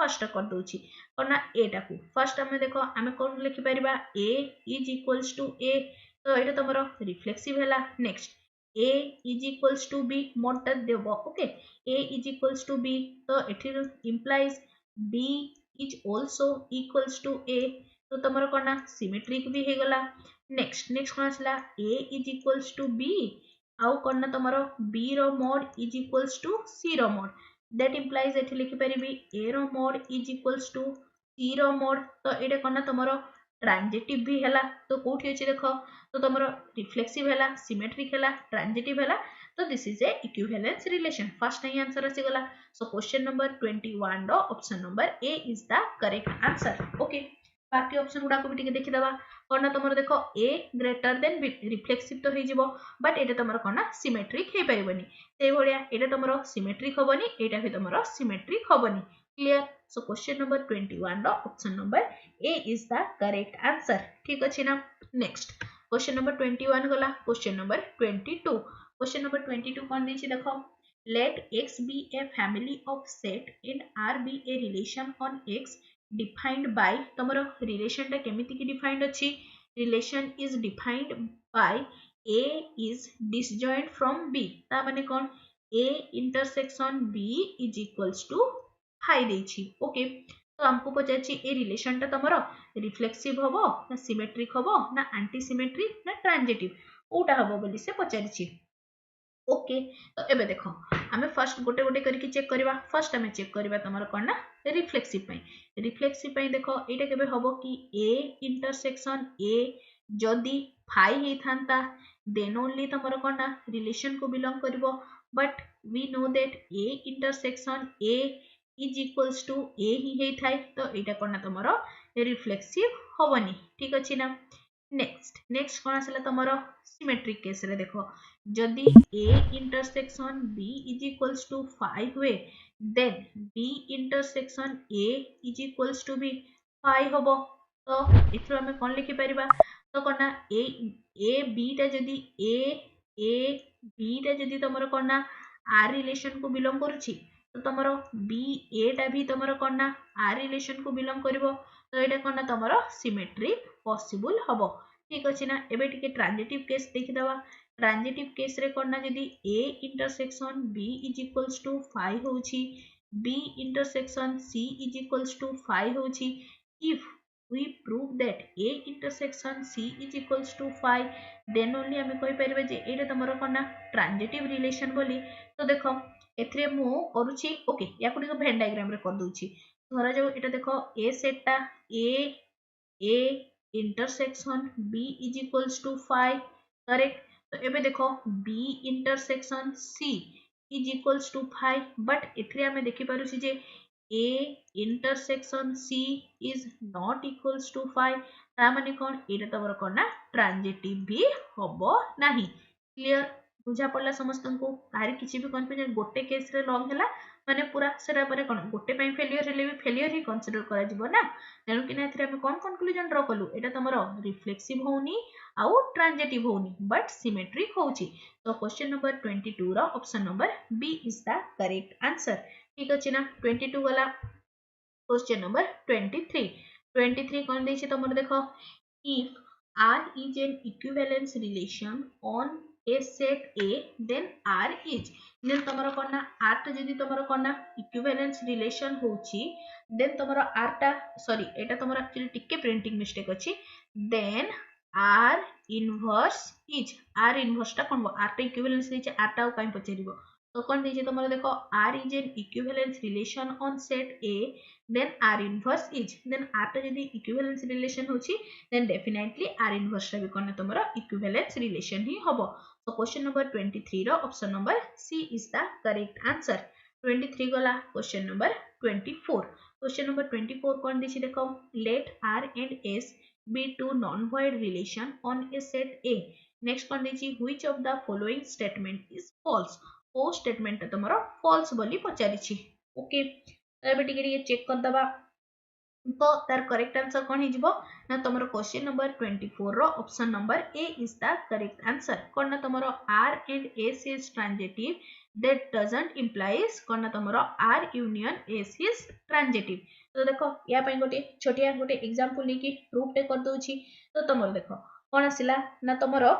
फर्स्ट कर दोछि कोना एटा को फर्स्ट हमें देखो हमें कोन लिखि परिबा a is equals to a तो एटा तमरो रिफ्लेक्सिव हैला next a is equals to b मोटा देबो okay a is equals to b तो एठी implies b is also equals to a तो तमरो कोना सिमेट्रिक भी हे गला नेक्स्ट कोन आसला a is equals to b आउ कोना तमरो b row mod is equals to c row mod that implies एठी लिखि परिबी a row mod is equals to c row mod तो एटा कोना तमरो ट्रांजिटिव भी हैला तो कोठी अछि देखो तो तमरो रिफ्लेक्सिव हैला सिमेट्रिक हैला ट्रांजिटिव हैला तो this is a equivalence relation first ही आंसर आसी गला सो क्वेश्चन नंबर 21 रो option number A is the correct answer okay बाकी ऑप्शन गुडा को भी टिके देखि दबा कोना तमरो देखो ए ग्रेटर देन रिफ्लेक्सिव तो हे जिवो बट एटा तमरो कोना सिमेट्रिक हे परिबनी से भलिया एटा तमरो सिमेट्रिक होबनी एटा भी तमरो सिमेट्रिक होबनी क्लियर सो क्वेश्चन नंबर 21 रो option number A is the correct answer ठीक अछि ना नेक्स्ट क्वेश्चन नंबर 21 गला क्वेश्चन नंबर 22 क्वेश्चन नंबर 22 कोन देछि देखो let x be a family of set and r be a relation on x defined by तमरो relation टा केमिति की डिफाइंड अछि relation is defined by a is disjoint from b ता माने कोन a intersection b is equals to हाई देछि ओके तो हमको पचाछि ए रिलेशन टा तमरो रिफ्लेक्सिव हबो ना सिमेट्रिक हबो ना एंटी सिमेट्रिक ना ट्रांजिटिव ओटा हबो बोली से पचारिछि ओके तो एबे देखो हमें फर्स्ट गोटे गोटे करके चेक करबा फर्स्ट हमें चेक करबा तमरो कोन ना रिफ्लेक्सिव पई देखो एटा केबे हबो कि a इंटरसेक्शन a जदी फाई हे थांता देन ओनली तमरो कोन ना रिलेशन को बिलोंग करबो but we know that a intersection a is equals to a ही हे थाई तो एटा कोन ना तमरो रिफ्लेक्सिव होबनी ठीक अछि ना नेक्स्ट कौन आसला तुमर सिमेट्रिक केस रे देख जदि a intersection b is equals to 5 हुए then b intersection a is equals to भी 5 हबो तो एथरो हमें कौन लिखि परिबा तो कोना a b टा जदि a b टा जदि तुमर कोना r रिलेशन को बिलोंग करूची तो तुमर b a टा भी तुमर कोना r रिलेशन को बिलोंग करिवो तो एटा कोना तुमर सिमेट्रिक पॉसिबल हबो ठीक अछि ना एबे टिके ट्रांजिटिव केस देखि दवा ट्रांजिटिव केस रे कोना जदि a intersection b is equals to 5 होउची b intersection c is equals to 5 होउची if we prove that a intersection c is equals to 5 then only हमें कहि परिबे जे एटा तमरो कोना ट्रांजिटिव रिलेशन बोली तो देखो एथरे मु करूची ओके या को भेन डायग्राम रे कर दूची धरा जो एटा देखो a सेट टा a intersection b is equals to 5 correct तो एबे देखो b intersection c is equals to 5 but एथरे हमें देखि पारुची जे a intersection c is not equals to 5 ता माने कोन एटा तमरो कोन ना ट्रांजिटिव भी हबो नाही क्लियर बुझा पड़ला समस्त को कारी किछि भी कंफ्यूजन गोटे केस रे लॉन्ग हला माने पूरा सेरा परे कोन गोटे पई फेलियर हेले भी फेलियर ही कंसीडर करा जिवो ना तेनु कि ना एथरे हम कोन कंक्लूजन ड्रा कलु एटा तमरो रिफ्लेक्सिव होनी आउ ट्रांजिटिव होनी बट सिमेट्रिक होउची तो क्वेश्चन नंबर 22 रो option number B is the correct answer ठीक अछि ना 22 वाला क्वेश्चन नंबर 23 कौन देछि तमर देखो if r is an equivalence relation on a set a then r is then तमर कोना r टा जदी तमर कोना equivalence relation होची then तमर r टा सॉरी एटा तमर एक्चुअली टिके प्रिंटिंग मिस्टेक अछि then r inverse is r inverse टा कोन r टा equivalence देछि r टा काई पचरिबो तो कौन दीजिए तुम देखो r is an equivalence relation on set A then r inverse is then r टा जदी equivalence relation होची then definitely r inverse टा भी कोन तुमरा equivalence relation ही हबो so question number 23 रो option number C is the correct answer 23 गला question number 24 कौन दीजिए देखो let r and s be two non-void relation on a set A next कौन दीजिए which of the following statement is false ओ statement तुमरो false बोली पचारिछि ओके एबे टिके चेक कर दबा तो तार करेक्ट आंसर कोन हिजबो ना तुमरो क्वेश्चन नंबर 24 रो option number A is the correct answer कोन ना तुमरो r and s is transitive that doesn't implies कोन ना तुमरो r union s is transitive तो देखो या पई गोटे एग्जांपल लेके प्रूफ टे कर दोछि तो तुमरो देखो कोन आसिला ना तुमरो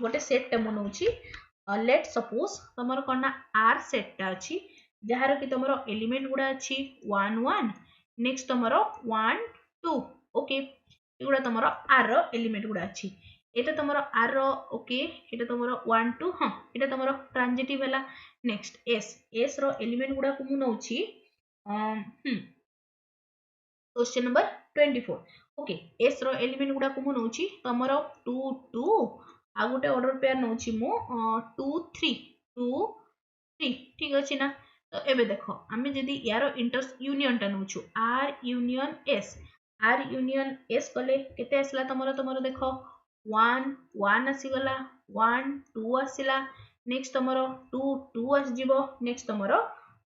गोटे सेट टे मनौछि लेट सपोज तुमर कोन ना r सेट टा अछि जहार कि तुमरो एलिमेंट गुडा अछि 1 1 नेक्स्ट तुमरो 1 2 ओके एगुडा तुमरो r रो एलिमेंट गुडा अछि एटा तुमरो r रो ओके एटा तुमरो 1 2 हां एटा तुमरो ट्रांजिटिव हला नेक्स्ट s रो एलिमेंट गुडा को मु नउछि क्वेश्चन नंबर 24 ओके s रो एलिमेंट गुडा को मु नउछि तुमरो 2 2 आ गोटे ऑर्डर पेयर नउछि मु 2 3 2 3 ठीक अछि ना तो एबे देखो आमे जदी यारो इंटर यूनियन टा नउछु r यूनियन s कले केते आसला तमरो देखो 1 1 आसी गला 1 2 आसीला नेक्स्ट तमरो 2 2 आस जिवो नेक्स्ट तमरो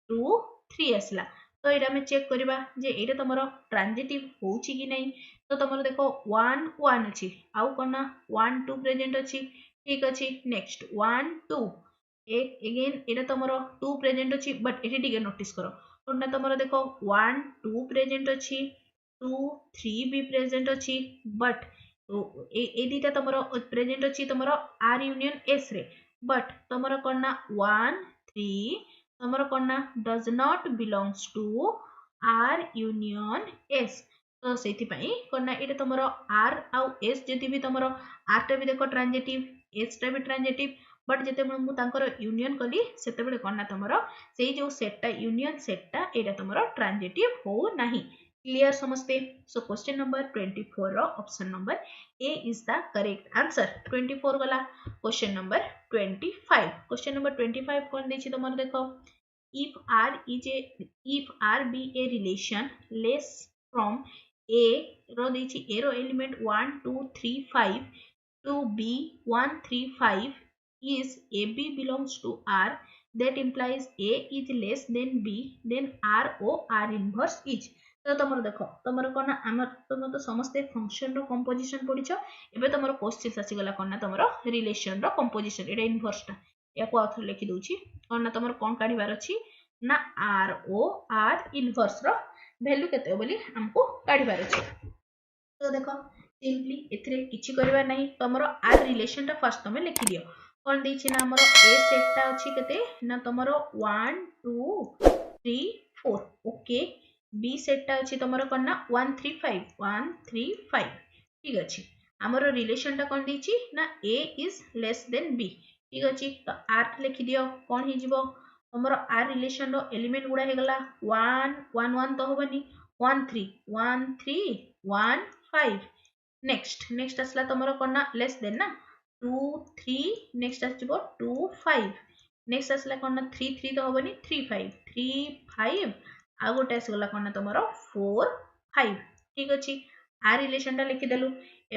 2 3 आसला तो एटा में चेक करबा जे एटा तमरो ट्रांजिटिव होउची कि नै तो तमरो देखो 1 1 अछि आउ कोना 1 2 प्रेजेंट अछि ठीक अछि नेक्स्ट 1 2 अगेन एटा तमरो 2 प्रेजेंट अछि बट एटी टिके नोटिस करो कोना तमरो देखो 1 2 प्रेजेंट अछि 2 3 भी प्रेजेंट अछि बट ए दीटा तमरो प्रेजेंट अछि तमरो r यूनियन s रे बट तमरो कोना 1 3 तमरो कोना does not belongs to r union s तो सेति पई कोना एटा तमरो r आउ s जति भी तमरो r टा भी देखो ट्रांजिटिव s टा भी ट्रांजिटिव बट जते मु तांकर यूनियन कली सेते बेले कोना तमरो सेई जो सेट टा यूनियन सेट टा एटा तमरो ट्रांजिटिव हो नाही क्लियर समझते सो क्वेश्चन नंबर 24 रो option number A is the correct answer 24 वाला क्वेश्चन नंबर 25 कौन देछि तमरो देखो if r be a relation less from A रो देछि ए रो element 1 2 3 5 to B 1 3 5 is AB belongs to R, that implies A is less than B, then R O R inverse is। तो तुम देख तुम कौन आम तुम तो समस्ते फंक्शन रो कंपोजिशन पढ़िछ एबे तुम क्वेश्चन आसीगला कौन तुम रिलेशन रो कंपोजिशन एटा इनवर्सटा या को आउथर लिखि दउछि कौन तुम कौन काढिबार अछि ना R O R इनवर्स रो वैल्यू केते बोली हमको काढिबार अछि। तो देखो सिंपली एथरे किछि करबा नहीं तमरो आर रिलेशन टा फर्स्ट तमे लिखि दियो कोन दैछि ना हमरो ए सेट टा अछि केते ना तमरो 1 2 3 4 ओके बी सेट टा अछि तमरो कोन ना 1 3 5 1 3 5 ठीक अछि हमरो रिलेशन टा कोन दैछि ना ए इज लेस देन बी ठीक अछि तो आर लिखि दियो कोन हि जिवो तमरो आर रिलेशन रो एलिमेंट गुडा हे गला 1 1 1 तो होबनी 1 3 1 3 1 5 नेक्स्ट आसला तुमरो कोन ना लेस देन ना 2 3 नेक्स्ट आसीबो 2 5 नेक्स्ट आसला कोन ना 3 3 तो होबनी 3 5 3 5 आ गोटे आसगला कोन ना तुमरो 4 5 ठीक अछि आर रिलेशन टा लिखि देलु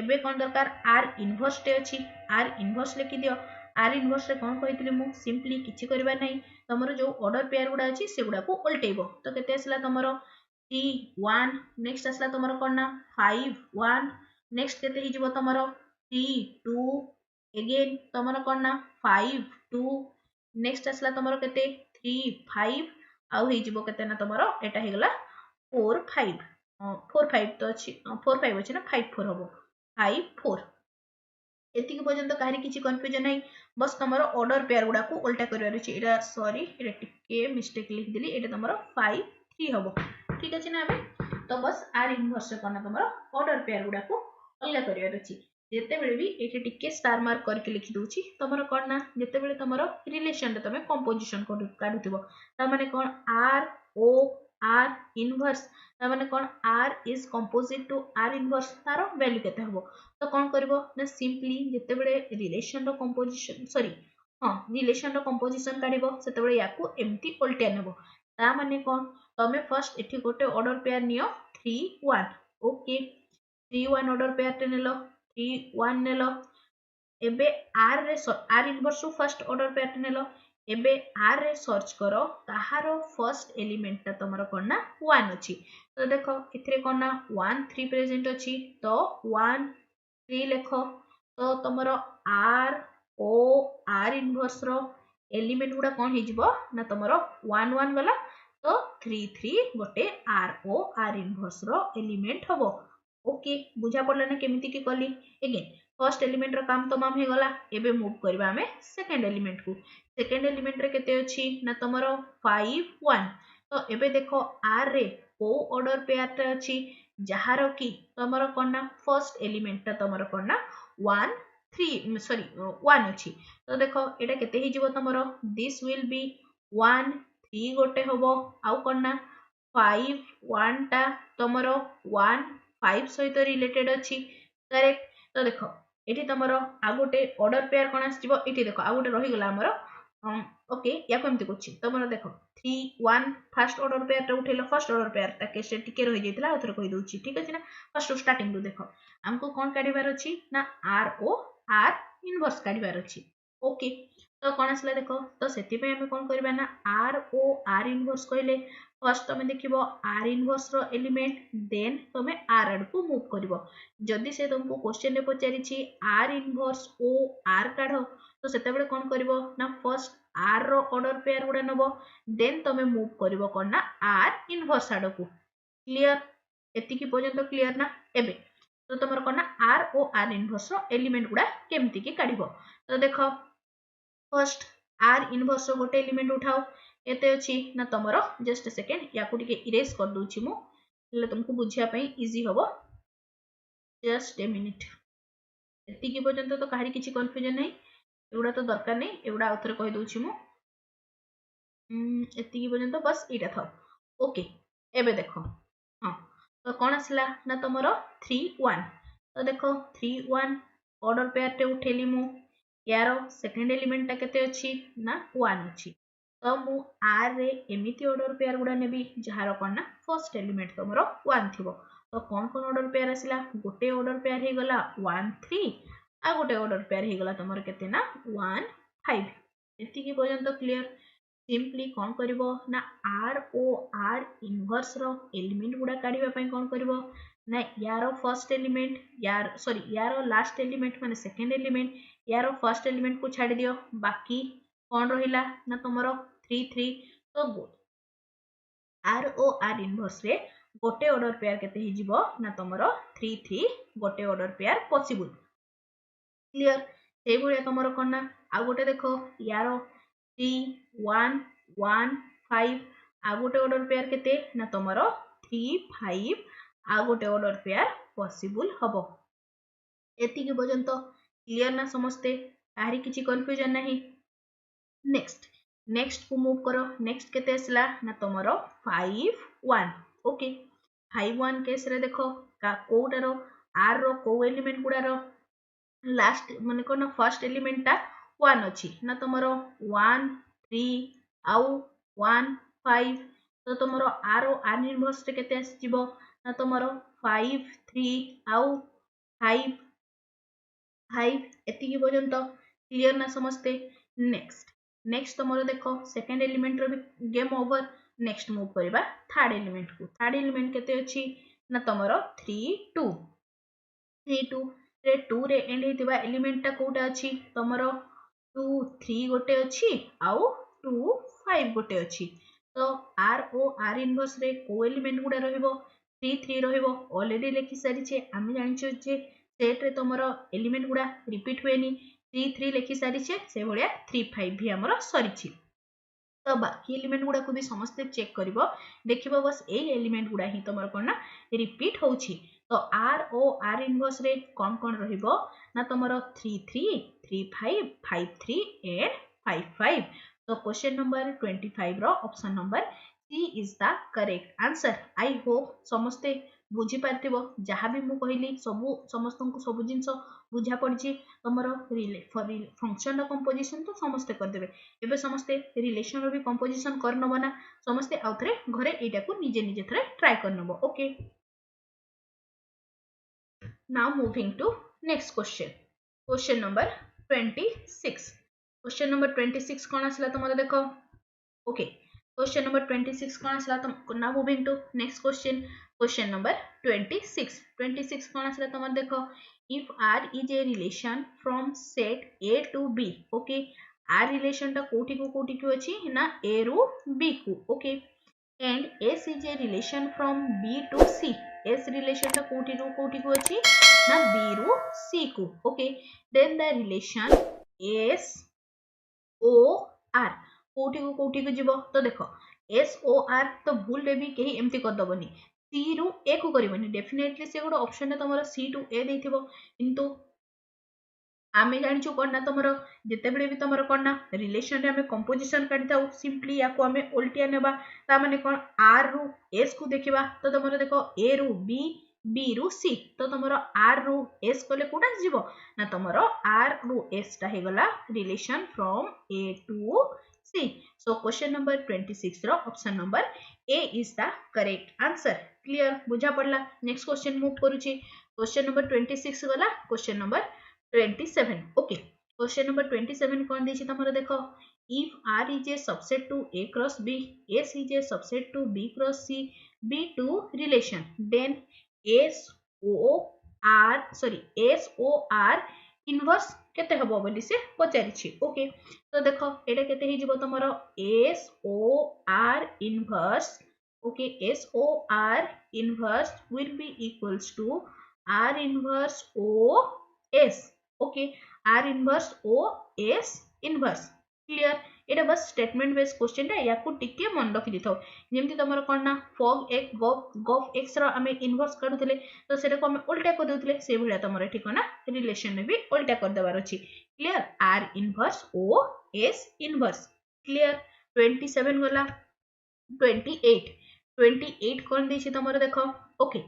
एबे कोन दरकार आर इनवर्स टे अछि आर इनवर्स लिखि दियो आर इनवर्स रे कोन कहितली मु सिंपली किछि करबा नै तुमरो जो ऑर्डर पेयर गुडा अछि सेगुडा को उल्टेबो तो केते आसला तुमरो 3 1 नेक्स्ट आसला तुमरो कोन ना 5 1 नेक्स्ट केते हि जिवो तमरो 3 2 अगेन तमरो कोन ना 5 2 नेक्स्ट आसला तमरो केते 3 5 आउ हि जिवो केते ना तमरो एटा हि गला 4 5 4 5 तो अछि 4 5 अछि ना 5 4 हबो 5 4 एतिक पर्यंत काहरी किछि कंफ्यूजन नै बस तमरो ऑर्डर पेयर गुडा को उल्टा करिवार अछि एटा सॉरी एटा टिके मिस्टेक लिख देली एटा तमरो 5 3 हबो ठीक अछि ना अबे तो बस are inverse cone तमरो order pair गुडा को अलग करिवार अछि जेते बेले भी एठी टिके स्टार मार्क करके लिखि दोछि तमरो कोन ना जेते बेले तमरो रिलेशन रे तमे कंपोजिशन काढुथिबो त माने कोन आर ओ आर इनवर्स त माने कोन R is composite to R inverse तारो वैल्यू केते हबो तो कोन करबो ना सिंपली जेते बेले रिलेशन रो कंपोजिशन सॉरी हां रिलेशन रो कंपोजिशन काढिबो सेते बेले याकू एम्प्टी उल्टा नेबो ता माने कोन तमे फर्स्ट एठी गोटे order pair neo 3 1 okay 3 1 order pair टे नेलो 3 1 नेलो एबे आर रे are inverse row first order pair टे नेलो एबे आर रे सर्च करो ताहारो फर्स्ट एलिमेंट ता तमरो कोन ना 1 अछि तो देखो इथरे कोन ना 1 3 प्रेजेंट अछि तो 1 3 लेखो तो तमरो आर ओ आर इनवर्स रो एलिमेंट गुडा कोन हि जिवो ना तमरो 1 1 गला तो 3 3 गोटे आर ओ आर इनवर्स रो एलिमेंट हबो ओके बुझा पड़ला ना केमिति की कली अगेन फर्स्ट एलिमेंट रो काम तमाम हे गला एबे मूव करबा हमें सेकंड एलिमेंट को सेकंड एलिमेंट रे केते अछि ना तमरो 5 1 तो एबे देखो आर रे ओ ऑर्डर पेयर ता अछि जहारो की तमरो कोन ना फर्स्ट एलिमेंट ता तमरो कोन ना 1 3 सॉरी 1 अछि तो देखो एटा केते हि जिवो तमरो दिस विल बी 1 3 गोटे होबो आउ कोन ना 5 1 टा तमरो 1 5 सहित रिलेटेड अछि करेक्ट तो देखो एठी तमरो आ गोटे ऑर्डर पेयर कोन आसीबो एठी देखो आ गोटे रहि गला हमरो ओके या केमति कुछि तमरो देखो 3 1 फर्स्ट ऑर्डर पेयर टा उठेलो फर्स्ट ऑर्डर पेयर टा के से टिके रहि जैतला उथर कहि दोछि ठीक अछि ना फर्स्ट स्टार्टिंग दु देखो हमको कोन काढिबार अछि ना आर ओ आर इनवर्स काढिबार अछि ओके तो कोन आसला देखो तो सेति पे हम कोन करबा ना आर ओ आर इनवर्स कहले फर्स्ट तमे देखिबो आर इनवर्स रो एलिमेंट देन तमे आर आड को मूव करबो जदि से तुमको क्वेश्चन रे पचारि छी आर इनवर्स ओ आर काढो तो सेते बेले कोन करबो ना फर्स्ट आर रो ऑर्डर पेयर गुडा नबो देन तमे मूव करबो कोन ना आर इनवर्स आड को क्लियर एति की पर्यंत क्लियर ना एबे तो तमर कोन ना आर ओ आर इनवर्स रो एलिमेंट गुडा केमति की काढिबो तो देखो फर्स्ट आर इनवर्स रो गोटे एलिमेंट उठाओ एते अछि ना तमरो जस्ट सेकंड या को टिके इरेज कर दोछि मु ले तुमको बुझिया पई इजी होबो जस्ट ए मिनिट एति की पर्यंत तो काहरी किछि कंफ्यूजन नै एउडा तो दरकार नै एउडा आउथरे कहि दोछि मु एति की पर्यंत बस इटा था ओके एबे देखो हां तो कोन आसला ना तमरो 3 1 तो देखो 3 1 ऑर्डर पेयर टे उठेली मु यारो सेकंड एलिमेंट ता केते अछि ना 1 अछि तो मु आर रे एमिति ऑर्डर पेयर गुडा नेबी जहारो कोन ना फर्स्ट एलिमेंट तमरो 1 थिबो तो कौन कौन ऑर्डर पेयर आसला गोटे ऑर्डर पेयर हे गला 1 3 आ गोटे ऑर्डर पेयर हे गला तमर केते ना 1 5 एतिकी पर्यंत क्लियर सिंपली कौन करिवो ना आर ओ आर इनवर्स रो एलिमेंट गुडा काढिबा पई कौन करिवो ना यारो फर्स्ट एलिमेंट यारो लास्ट एलिमेंट माने सेकंड एलिमेंट यारो फर्स्ट एलिमेंट को छाडी दियो बाकी कौन रहिला ना तमरो 3 3 तो आर ओ आर इनवर्स रे गोटे ऑर्डर पेयर केते हि जिवो ना तमरो 3 3 गोटे ऑर्डर पेयर पॉसिबल क्लियर से भलिया तमरो कोन ना आ गोटे देखो यारो 3 1 1 5 आ गोटे ऑर्डर पेयर केते ना तमरो 3 5 आ गोटे ऑर्डर पेयर पॉसिबल हबो एतिके पर्यंत क्लियर ना समस्ते काहरी किछि कंफ्यूजन नाही नेक्स्ट नेक्स्ट को मूव करो नेक्स्ट केते असला ना तमरो 5 1 ओके 5 1 केस रे देखो का कोटारो आर रो को एलिमेंट गुडारो लास्ट माने कोन फर्स्ट एलिमेंट ता 1 अछि ना तमरो 1 3 आउ 1 5 तो तमरो आर ओ आर इनवर्स रे केते आसीबो ना तमरो 5 3 आउ 5 5 एतिकी पर्यंत क्लियर ना समझते नेक्स्ट नेक्स्ट तमरो देखो सेकंड एलिमेंट रो भी गेम ओवर नेक्स्ट मूव करबा थर्ड एलिमेंट केते अछि ना तमरो 3 2 3 2 रे 2 रे एंड हेतिबा एलिमेंट ता कोटा अछि तमरो 2 3 गोटे अछि आउ 2 5 गोटे अछि तो आर ओ आर इनवर्स रे को एलिमेंट गुडा रहइबो 3 3 रहइबो ऑलरेडी लिखि सारी छे आमे जानि छ जे सेट रे तमरो एलिमेंट गुडा रिपीट हुएनी 3 3 लिखि सारी छे से भलिया 3 5 भी हमरो सरी छी तो बाकी एलिमेंट गुडा को भी समस्त चेक करिवो देखिबो बस ए एलिमेंट गुडा ही तमरो कोन ना रिपीट होउछि तो आर ओ आर इनवर्स रे कोन कोन रहिबो ना तमरो 3 3 3 5 5 3 एंड 5 5 तो क्वेश्चन नंबर 25 रो option number C is the correct answer I hope समस्ते बुझी पारथिबो जहां भी मु कहली सबु समस्त को सबु जिंस बुझा पड़छि तमरो फंक्शन रो कंपोजिशन तो समस्ते कर देबे एबे समस्ते रिलेशन रो भी कंपोजिशन कर नबो ना समस्ते आउथरे घरे एटा को निजे निजे थरे ट्राई कर नबो okay now moving to next question number 26 question number 26 कोन आसला तमरो देखो ओके question number 26 कोन आसला तम now moving to next question number 26 कोन आसला तमरो देखो if r is a relation from set a to b okay r relation ता कोठी को अछि ना a रो b को okay and s is a relation from b to c s relation ता कोठी को अछि ना b रो c को okay then the relation s o r कोठी को जीवो तो देखो s o r तो भूल रे भी केही एम्ति कर दबनी c रू a को करबनी डेफिनेटली से गोटे ऑप्शन ने तमरो c टू a देथिबो किंतु आमे जानिछु कोन ना तमरो जते बेले भी तमरो कोन ना रिलेशन रे आमे कंपोजिशन काढी थाउ सिंपली या को आमे उल्टिया नेबा ता माने कोन r रू s को देखिबा तो तमरो देखो a रू b रू c तो तमरो r रू s कोले कोटा जीवो ना तमरो r रू s ता हे गला relation from a to c so question number 26 रो option number a is the correct answer clear बुझा पड़ला नेक्स्ट क्वेश्चन मूव करूची क्वेश्चन नंबर 26 गला question number 27 okay question number 27 कोन देछि तमरो देखो if r is a subset to a cross b s is a subset to b cross c b to relation then s o r inverse केते हबो बोली से पचारि छी ओके तो देखो एटा केते हि जिवो तमरो s o r inverse okay s o r inverse will be equals to r inverse o s okay r inverse o s inverse clear एटा बस स्टेटमेंट बेस्ड क्वेश्चन टा या को टिके मन रखि दिथौ जेमति तमरो कोन ना fog x gov x रो हमें इनवर्स करथले तो सेटा को हमें उल्टा कर देथले से भलिया तमरो ठीक ना रिलेशन में भी उल्टा कर देबार अछि clear r inverse o s inverse clear 27 गला 28 कोन देछि तमरो देखो ओके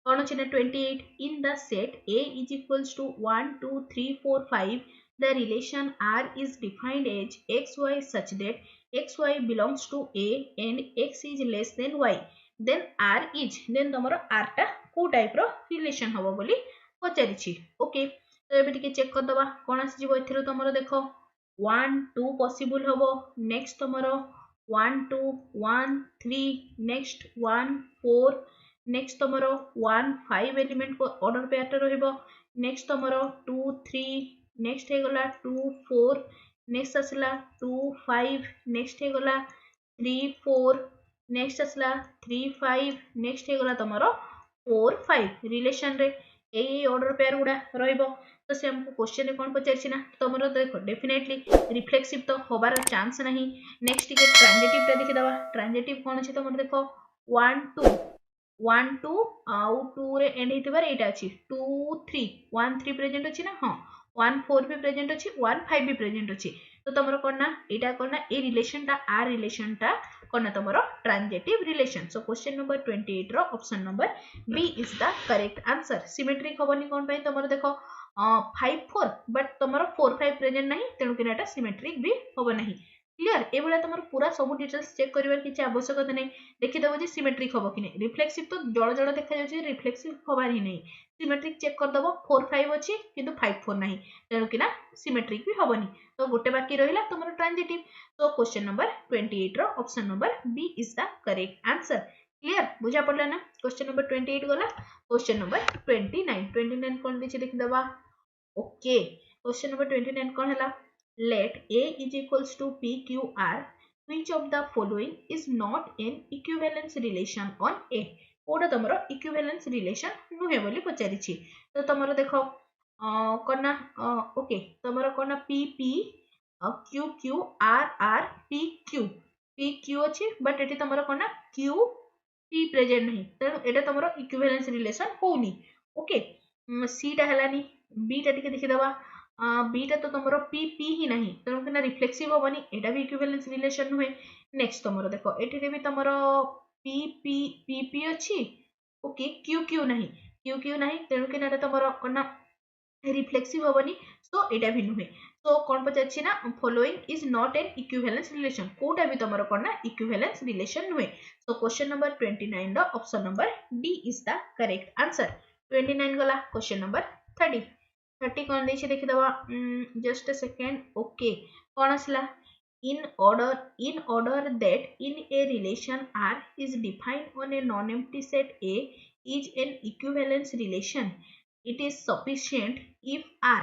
कोन अछि ना 28 in the set a is equals to 1 2 3 4 5 the relation r is defined as xy such that xy belongs to a and x is less than y then r is then तमरो r टा को type रो relation हबो बोली पचारिछि okay तो एबे टिके check कर दबा कोन आसी जिवो एथिरो तमरो देखो 1 2 पॉसिबल हबो नेक्स्ट तमरो 1 2 1 3 नेक्स्ट 1 4 नेक्स्ट तमरो 1 5 एलिमेंट को ऑर्डर पेयर रहइबो नेक्स्ट तमरो 2 3 नेक्स्ट हे गला 2 4 नेक्स्ट आसला 2 5 नेक्स्ट हे गला 3 4 नेक्स्ट आसला 3 5 नेक्स्ट हे गला तमरो 4 5 रिलेशन रे ए ऑर्डर पेयर गुडा रहइबो तो से हमको क्वेश्चन रे कोन पचारछि ना तमरो देखो डेफिनेटली रिफ्लेक्सिव तो होबार चांस नहीं नेक्स्ट के ट्रांजिटिव टा देखि दबा ट्रांजिटिव कोन अछि तमरो देखो 1 2 1 2 आउ 2 रे एंड हेतिबार एटा अछि 2 3 1 3 प्रेजेंट अछि ना हां 1 4 भी प्रेजेंट अछि 1 5 भी प्रेजेंट अछि तो तमरो कोन ना एटा कोन ना ए रिलेशन टा आर रिलेशन टा कोन ना तमरो transitive relation so question number 28 रो option number B is the correct answer symmetric होबनी कोन पई तमरो देखो 5 4 बट तमरो 4 5 प्रेजेंट नहीं तेणु कि एटा सिमेट्रिक भी होबो नहीं क्लियर ए बेला तमरो पूरा सब डिटेल्स चेक करिवार किछि आवश्यकता नहीं देखि दबो जे सिमेट्रिक होबो कि नहीं रिफ्लेक्सिव तो जळ जळ देखा जाउछि रिफ्लेक्सिव होबार ही नहीं सिमेट्रिक चेक कर दबो 4 5 अछि किंतु 5 4 नहीं तेणु कि ना सिमेट्रिक भी होबनी तो गोटे बाकी रहिला तमरो ट्रांजिटिव तो क्वेश्चन नंबर 28 रो option number B is the correct answer clear बुझा पड़ला ना क्वेश्चन नंबर 28 गला क्वेश्चन नंबर 29 कोन दिछि देखि दबा ओके क्वेश्चन नंबर 29 कोन हला let a is equals to pqr which of the following is not an equivalence relation on a कोडा तमरो equivalence relation नुहे बोली पचारिछि तो तमरो देखो कोना ओके तमरो कोना p p q q r r p q अछि बट एटी तमरो कोना q p प्रेजेंट नहीं तेणु एटा तमरो इक्विवेलेंस रिलेशन होनी ओके c टा हलानी b टा टिके देखि दबा बीटा तो तमरो पी पी ही नहीं तेणु कि रिफ्लेक्सिव होबनी एटा भी इक्विवेलेंस रिलेशन हुए नेक्स्ट तमरो देखो एठी रे भी तमरो पी पी पी पी अछि ओके क्यू क्यू नहीं तेणु कि एटा तमरो कोना रिफ्लेक्सिव होबनी सो एटा भी नुहे सो कोन पचाछि ना following is not an equivalence relation कोटा भी तमरो कोना इक्विवेलेंस रिलेशन नुहे सो क्वेश्चन नंबर 29 रो option number D is the correct answer 29 गला क्वेश्चन नंबर 30 30 कौन देखिए देखि दबा जस्ट अ सेकेंड ओके कौन आसला in order that in a relation R is defined on a non-empty set A is an equivalence relation it is sufficient if R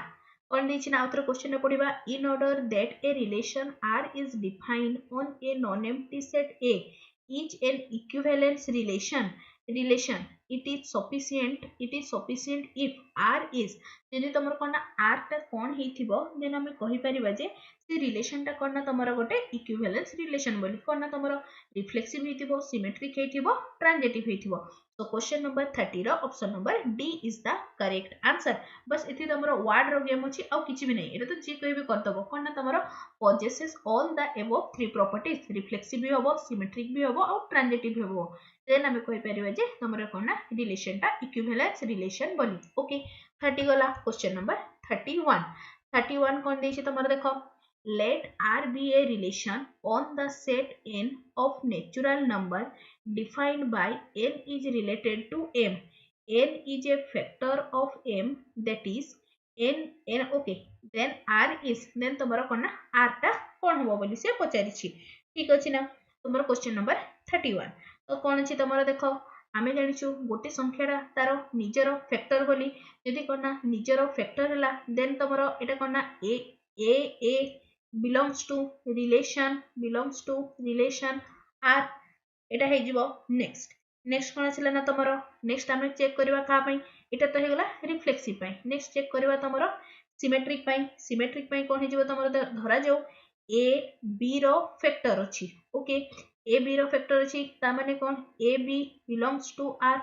कौन देखिए ना आउटर क्वेश्चन में पढ़िबा in order that a relation R is defined on a non-empty set A is an equivalence relation it is sufficient if R is जदि तमर कोना R टा कोन हेथिबो then हम कहि परिबा जे से रिलेशन टा कोना तमर गोटे इक्विवेलेंस रिलेशन बोली कोना तमर रिफ्लेक्सिव हेथिबो सिमेट्रिक हेथिबो ट्रांजिटिव हेथिबो तो क्वेश्चन नंबर 30 रो option number D is the correct answer बस इति तमर वर्ड रो गेम अछि आ किछि भी नै एटा तो जे कहबे करतबो कोना तमर possesses all the above three properties reflexive भी होबो सिमेट्रिक भी होबो और ट्रांजिटिव भी होबो देन हम कहि परिबा जे तमर कोना रिलेशन टा इक्विवेलेंस रिलेशन बोली ओके 30 गला क्वेश्चन नंबर 31 कौन देछि तमर देखो let R be a relation on the set n of natural number defined by n is related to m n is a factor of m that is n okay then R is then तमर कोना R टा कोन होबो बोली से पचारिछि ठीक अछि ना तमर क्वेश्चन नंबर 31 तो कोन अछि तमर देखो आमे जानिछु गोटे संख्याटा तार निजर फैक्टर बोली यदि कोना निजर फैक्टर हला देन तमरो एटा कोना a belongs to relation r एटा हे जिवो नेक्स्ट कोन आसिला ना तमरो नेक्स्ट आमे चेक करबा का पई एटा तो हे गला रिफ्लेक्सिव पई नेक्स्ट चेक करबा तमरो सिमेट्रिक पई कोन हे जिवो तमरो धरा जाऊ a b रो फैक्टर अछि ओके ए बी रो फैक्टर अछि ता माने कोन A B belongs to R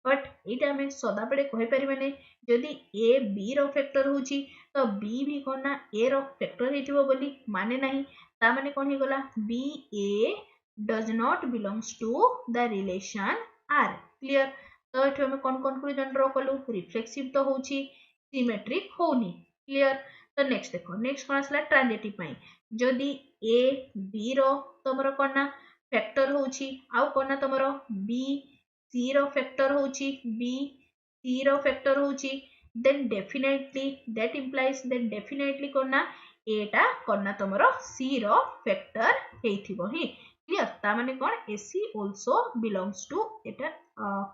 but एटा हमें सदा बडे कहि परिबे नै जदी ए बी रो फैक्टर होची तो बी भी कोन ना ए रो फैक्टर हेतिबो बोली माने नाही ता माने कोन हे गला b a does not belongs to the relation R clear तो एठो हमें कोन कंक्लूजन ड्रा कलु रिफ्लेक्सिव तो होची सिमेट्रिक होनी क्लियर तो नेक्स्ट देखो नेक्स्ट कोन आसला ट्रांजिटिव पई जदी ए बी रो तमरो कोन ना फैक्टर होची आउ कोना तमरो बी C रो फैक्टर होची B, C रो फैक्टर होची, then definitely करना एटा करना तमरो C रो फैक्टर हेइथिबो ही क्लियर ता माने कोन AC also belongs to एटा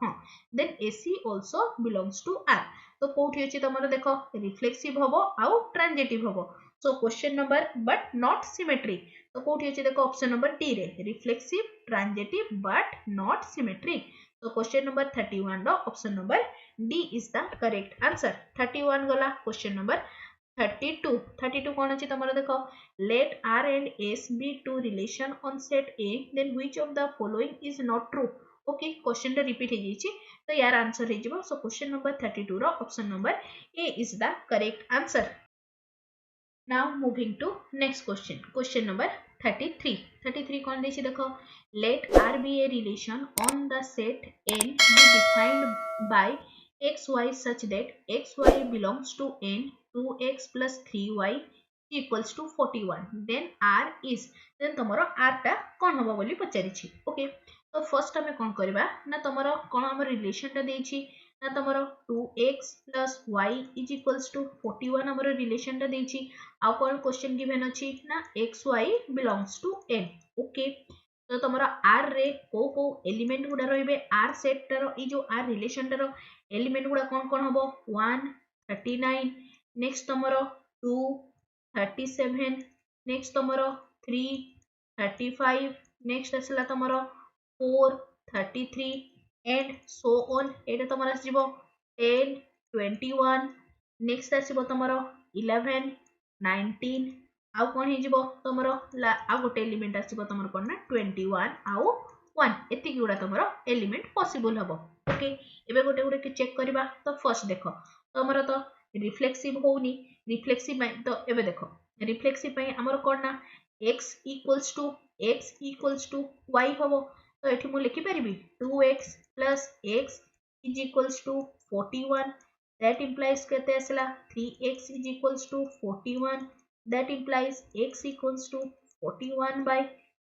हां then AC also belongs to R तो कोठी अछि तमरो देखो रिफ्लेक्सिव होबो आउ ट्रांजिटिव होबो so question number but not symmetric तो कोठी अछि देखो ऑप्शन नंबर डी रे reflexive transitive but not symmetric तो क्वेश्चन नंबर 31 रो option number D is the correct answer 31 गला क्वेश्चन नंबर 32 कौन अच्छी तुम देखो let R and S be two relation on set A then which of the following is not true okay question repeat हो जाइए तो यार आंसर हो सो क्वेश्चन नंबर 32 रो option number A is the correct answer now moving to next question number 33 कौन देखिए देखो let R be a relation on the set N be defined by xy such that xy belongs to N 2x plus 3y equals to 41 then R is then तमरो R टा कौन होबो बोली पचारिछि okay तो first हमें कौन करबा ना तमरो कौन हमर रिलेशन टा देछि ना तमरो 2x plus y is equals to 41 हमर रिलेशन टा देछि आ कौन क्वेश्चन गिवन अछि ना xy belongs to n okay तो तमरो r रे को एलिमेंट गुडा रहिबे r सेट टर ई जो r रिलेशन टर एलिमेंट गुडा कौन कौन हबो 1 39 नेक्स्ट तमरो 2 37 नेक्स्ट तमरो 3 35 नेक्स्ट असला तमरो 4 33 and so on Etah तमरो आसीबो 10 21 next आसीबो तमरो 11 19 आउ कोन हे जिवो तमरो आ गोटे एलिमेंट आसीबो तमरो कोन ना 21 आउ 1 एति गुडा तमरो एलिमेंट पॉसिबल हबो ओके एबे गोटे गोटे चेक करबा तो फर्स्ट देखो तमरो तो रिफ्लेक्सिव होउनी रिफ्लेक्सिव में तो एबे देखो रिफ्लेक्सिव में हमर कोन ना x equals to y हबो तो एठी मु लिखि परिबी 2x plus x is equals to 41 that implies केते आसला 3x is equals to 41 that implies x equals to 41 by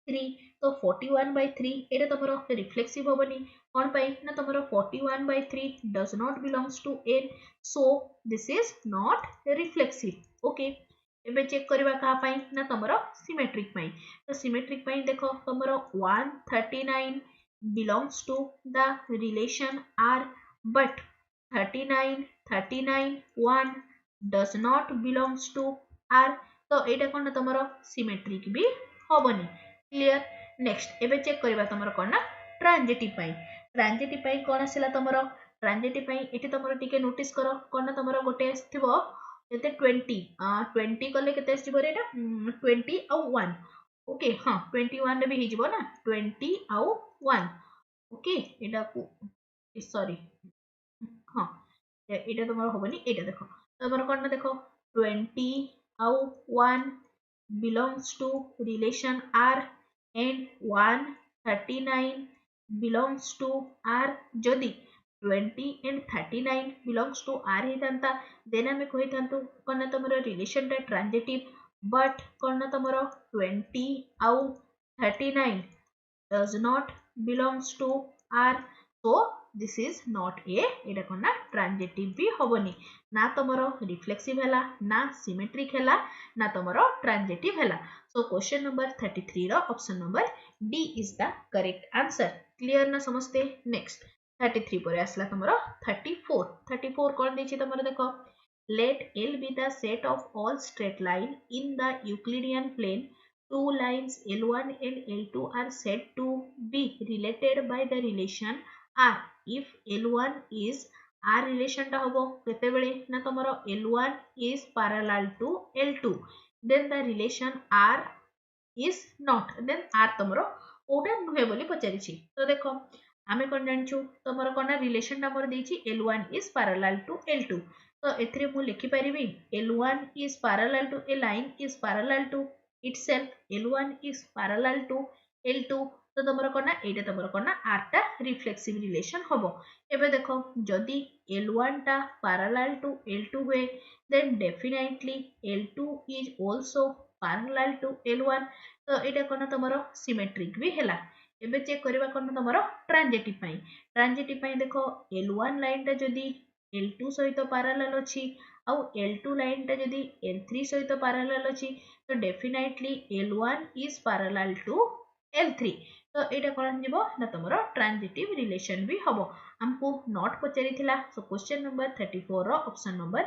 3 तो 41 by 3 एटा तमरो रिफ्लेक्सिव होबनी कोन पई ना तमरो 41 by 3 does not belongs to n so this is not reflexive okay एबे check करबा कहा पई ना तमरो सिमेट्रिक पई तो सिमेट्रिक पई देखो तमरो 139 belongs to the relation R but 39 1 does not belongs to R तो एटा कोन तमरो सिमेट्रिक भी होबनी क्लियर नेक्स्ट एबे चेक करबा तमरो कोन ना ट्रांजिटिव पई कोन आसिला तमरो ट्रांजिटिव पई एटी तमरो टिके नोटिस करो कोन ना तमरो गोटे आथिबो एते 20 कले केते आसिबो रे एटा 20 आ 1 ओके हां 21 रे भी हिजबो ना 20 आ 1 ओके एटा को सॉरी हां एटा तमरो होबनी एटा देखो तमरो कोन ना देखो 20 आ 1 belongs to relation R and 139 belongs to R जदि 20 and 39 belongs to R हेतांता then हमें कहि थांतु कोन तमरो रिलेशन टा ट्रांजिटिव बट कोन तमरो 20 आउ 39 does not belongs to R so this is not a Etah cone transitive भी होबनी ना तमरो रिफ्लेक्सिव हैला ना सिमेट्रिक हैला ना तमरो ट्रांजिटिव हैला सो क्वेश्चन नंबर 33 रो option number D is the correct answer clear ना समझते नेक्स्ट 33 पर आसला तमरो 34 कोन देछि तमरो देखो let L be the set of all straight line in the Euclidean plane two lines L1 and L2 are said to be related by the relation R if L1 is R relation टा होबो केते बेले ना तमरो L1 is parallel to L2 then the relation R is not then R तमरो ओटा नुहे बोली पचारिछि तो देखो आमे कोन जानछु तमरो कोन रिलेशन टा मोर देछि L1 is parallel to L2 तो एथरे मु लिखि परिबी L1 is parallel to a line is parallel to itself L1 is parallel to L2 तो तमरो कोन एटा तमरो कोन R टा रिफ्लेक्सिव रिलेशन होबो एबे देखो जदी L1 टा parallel to L2 हुए then definitely L2 is also parallel to L1 तो एटा कोन तमरो सिमेट्रिक भी हैला एबे चेक करबा कोन तमरो ट्रांजिटिव पई। ट्रांजिटिव पई देखो L1 लाइन टा जदी L2 सहित पैरेलल अछि आउ L2 लाइन टा जदी L3 सहित पैरेलल अछि तो definitely L1 is parallel to L3। तो एटा कोन जिवो ना तमरो ट्रांजिटिव रिलेशन भी हबो। हमको नॉट पचारिथिला सो क्वेश्चन नंबर 34 रो option number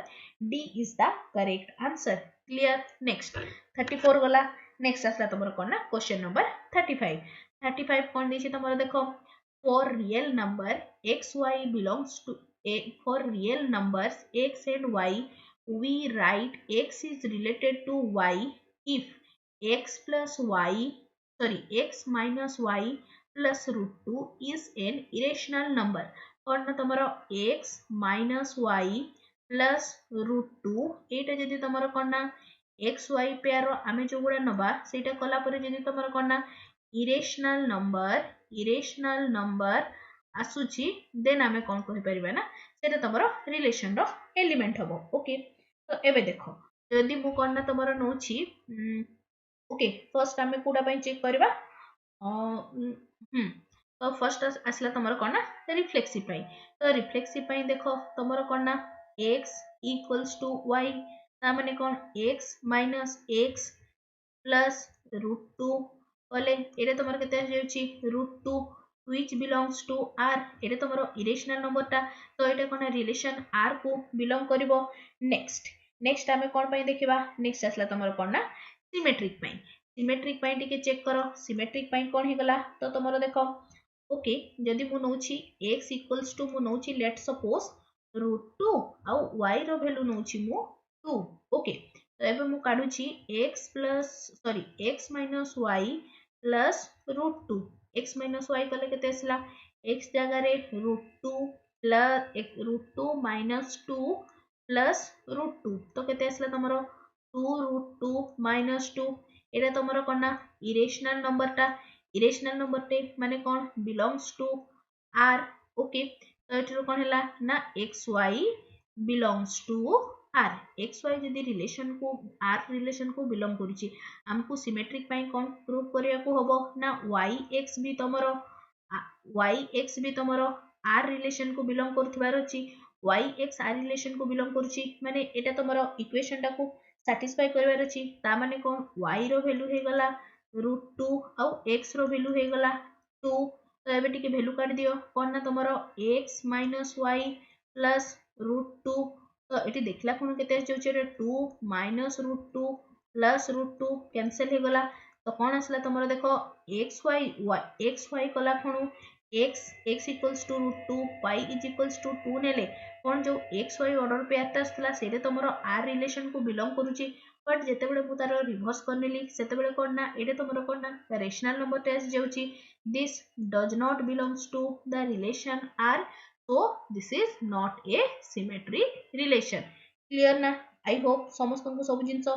D is the correct answer. Clear. Next 34 गला। नेक्स्ट आसला तमरो कोन ना क्वेश्चन नंबर 35। 35 कोन दिछि तमरो देखो for real number x y belongs to a, for real numbers x and y we write x is related to y if x plus y, sorry, x minus y plus root 2 is an irrational number। और ना तमरो x minus y plus root 2 एटा जदी तमरो कोन ना x y pair आमे जो गुडा नबा सेटा कला परे जदी तमरो कोन ना इरेशनल नंबर आसुची देन आमे कोन कहि परिबा ना सेटा तमरो रिलेशन रो एलिमेंट हबो। ओके तो एबे देखो जदी मु कोन ना तमरो नोची ओके फर्स्ट आमे कोडा पई चेक करबा तो फर्स्ट आसला तमरो कोन ना रिफ्लेक्सिव पई। तो रिफ्लेक्सिव पई देखो तमरो कोन ना x इक्वल्स टू y ता माने कोन x minus x plus root 2 बोले एटा तमरो केते जाउची root 2 which belongs to r Etah तमरो irrational number ता तो एटा कोन रिलेशन r को बिलोंग करिवो। नेक्स्ट आमे कोन पई देखिबा नेक्स्ट आसला तमरो कोन ना सिमेट्रिक पई टिके चेक करो सिमेट्रिक पई कोन हे गला तो तमरो देखो ओके जदी मु नउची x इक्वल्स टू मु नउची लेट सपोज रूट 2 आउ y रो वैल्यू नउची मु 2। ओके तो एबे मु काढुची x plus sorry x minus y plus root 2 x minus y कले केते असला x जगह रे root 2 plus root 2 minus 2 plus root 2 तो केते असला तमरो 2 रूट 2 माइनस 2 एटा तमरो कोना इरेशनल नंबर टे माने कोन बिलोंग्स टू r। ओके तो एठरो कोन हला ना xy belongs to r xy जदी रिलेशन को r रिलेशन को बिलोंग करूची हमको सिमेट्रिक पई कोन प्रूव करिया को हबो ना yx भी तमरो r रिलेशन को बिलोंग करथिबार अछि yx r रिलेशन को बिलोंग करूची माने एटा तमरो इक्वेशन टा को सैटिस्फाई करबार अछि ता माने कोन y रो वैल्यू हे गला रूट 2 आउ x रो वैल्यू हे गला 2। तो एबे टिके वैल्यू काट दियो कोन ना तमरो x minus y plus root 2 तो एटी देखला कोन केते जाउचे रे 2 minus root 2 plus root 2 cancel हे गला तो कोन आसला तमरो देखो xy कला कोन x equals to root 2 y is equals to 2 नेले कोन जो xy ऑर्डर पे आता असला सेरे तमरो r रिलेशन को बिलोंग करूची बट जेते बेले मु तारो रिवर्स करनेली सेते बेले कोन ना एटे तमरो कोन ना रेशनल नंबर टेस्ट जाउची this does not belongs to the relation r so this is not a symmetric relation। Clear ना आई होप समस्त को सब जिंस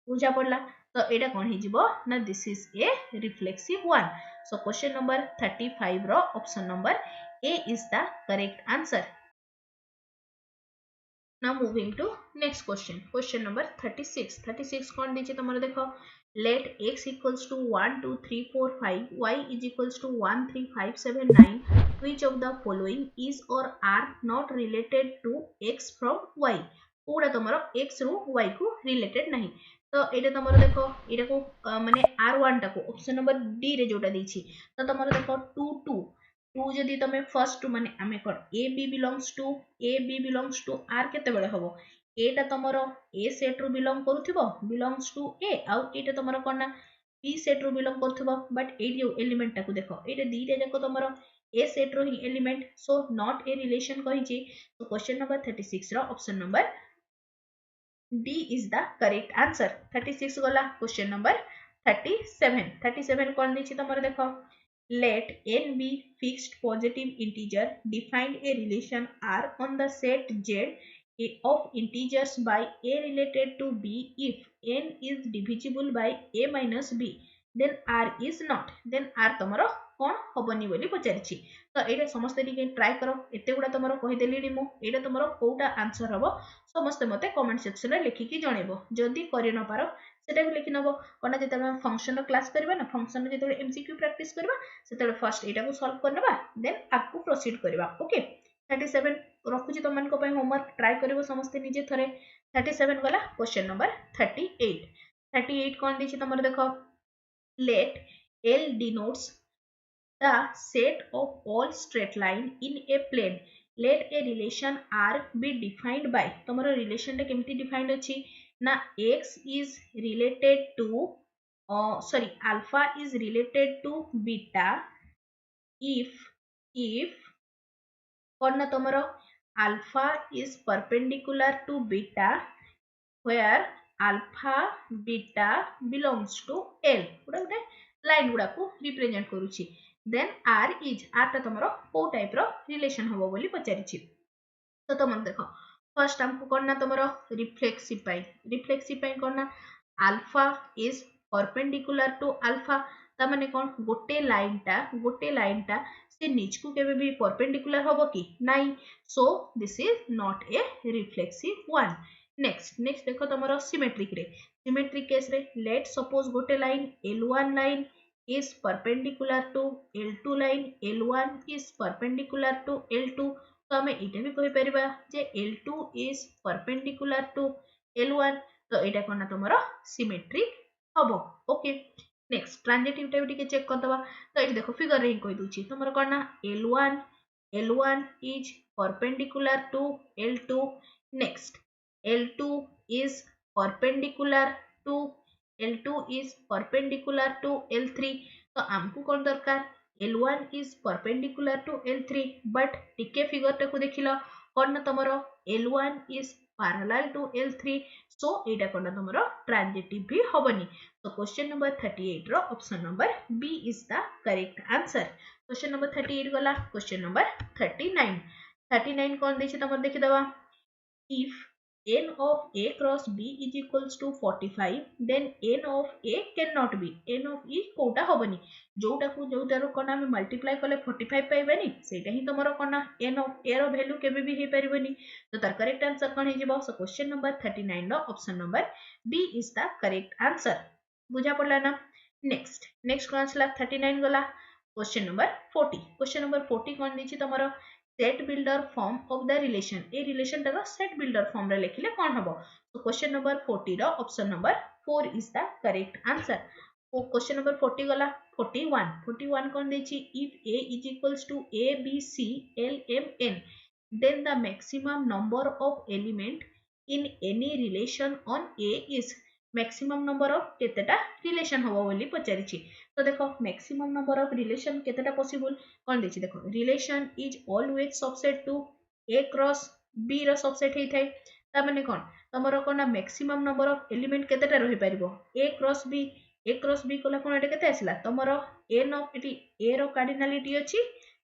बुझा पड़ला तो एटा कोन हे जिवो ना this is a reflexive one. So question number 35 रो option number A is the correct answer. Now moving to next question, question number 36। 36 कौन दीजिए तुम्हारे देखो let x equals to 1 2 3 4 5 y is equals to 1 3 5 7 9 which of the following is or are not related to x from y पूरा तुम्हारा x रू y को related नहीं तो एटा तुम्हारा देखो एटा को माने r1 टा को ऑप्शन नंबर डी रे जोटा देछि तो तुम्हारा देखो 2 2 2 जदी तमे फर्स्ट माने आमे कोन a b belongs to r केते बेले हबो एटा तमरो a सेट रो belongs to a आउ एटा तमरो कोन ना b सेट रो बिलोंग करथबो बट ए जो एलिमेंट टाको देखो एटा दीटा जाको तमरो a सेट रो ही element so not a relation कहिची तो क्वेश्चन नंबर 36 रो option number D is the correct answer. 36 गला क्वेश्चन नंबर 37। 37 कोन दिछि तमरो देखो let n be fixed positive integer define a relation r on the set z of integers by a related to b if n is divisible by a minus b। Then R is not then R तुमर कौन हबनी बोली पचारिछि तो एटा समस्त टिके try करो एते गुडा तुमर कहि देलिनी मु एटा तुमर कोटा आंसर हबो समस्त मते कमेंट सेक्शन रे लिखि कि जणेबो जदी करि न पारो सेटा भी लिखि नबो कोना जेते फंक्शन रो क्लास करबा ना फंक्शन जेते एमसीक्यू प्रैक्टिस करबा सेते फर्स्ट एटा को सॉल्व करनबा देन आकु प्रोसीड करबा ओके 37 रखुची तुम मानको पय होमवर्क ट्राई करिवो समस्त निजे थरे 37 गला क्वेश्चन नंबर 38 कौन दी तुम देखो let L denotes the set of all straight line in a plane let a relation R be defined by तुमरो relation टा केमती defined अछि ना x is related to sorry alpha is related to beta if कौन ना तुमरो alpha is perpendicular to beta where alpha beta belongs to L गुडा Gute line गुडा को represent करूची then R is R ता तमरो को टाइप रो relation हबो बोली पचारिछि तो तुम देखो फर्स्ट हमको करना तुमरो रिफ्लेक्सिव पाई करना alpha is perpendicular to alpha ता माने कोन गोटे लाइन टा से नीच को केबे भी परपेंडिकुलर हबो कि नाही so this is not a reflexive one next देखो तुमरो सिमेट्रिक केस रे लेट सपोज गोटे line L1 line is perpendicular to L2 line L1 is perpendicular to L2 तो हमें इटा भी कहि परिबा जे L2 is perpendicular to L1 तो एटा कोना तुमरो सिमेट्रिक हबो ओके नेक्स्ट ट्रांजिटिव टा भी चेक कर दबा तो एटा देखो फिगर रे कहि दूची तुमरो कोना L1 is perpendicular to L2 next L2 is perpendicular to L3 तो हमको कौन दरकार L1 is perpendicular to L3 but टिके फिगर टाको देखिलो कौन ना तमरो L1 is parallel to L3 so एटा कौन तमरो ट्रांजिटिव भी हबनी तो क्वेश्चन नंबर 38 रो option number B is the correct answer question number 38 गला क्वेश्चन नंबर 39 कौन देछि तमर देखि दबा if n of a cross b is equals to 45 then n of a cannot be n of e Kota होबनी जोटा को जोटारो कोना हम मल्टीप्लाई करले 45 पाइबनी सेटा ही तमरो कोना n of a रो वैल्यू केबे भी हे परिबनी तो तार करेक्ट आंसर कोन हे जिवो सो क्वेश्चन नंबर 39 रो option number B is the correct answer बुझा पड़ला ना नेक्स्ट कोन आसला 39 गला क्वेश्चन नंबर 40 कोन दिछि तमरो set builder form of the relation a relation टा सेट बिल्डर फॉर्म रे लिखले कोन हबो तो क्वेश्चन नंबर 40 रो option number 4 is the correct answer ओ क्वेश्चन नंबर 40 गला 41 कोन देछि if a is equals to a b c l m n then the maximum number of element in any relation on a is maximum number of केतेटा relation हबो बोली पचारिछि तो देखो मैक्सिमम नंबर ऑफ रिलेशन केतेटा possible कोन देछि देखो relation is always subset to a cross b रो सबसेट हेइ थाइ ता माने कोन तमरो कोन मैक्सिमम नंबर ऑफ एलिमेंट केतेटा रहि परिबो a क्रॉस b कोला कोन एटा केते आसिला तमरो n ऑफ इटी a रो कार्डिनलिटी अछि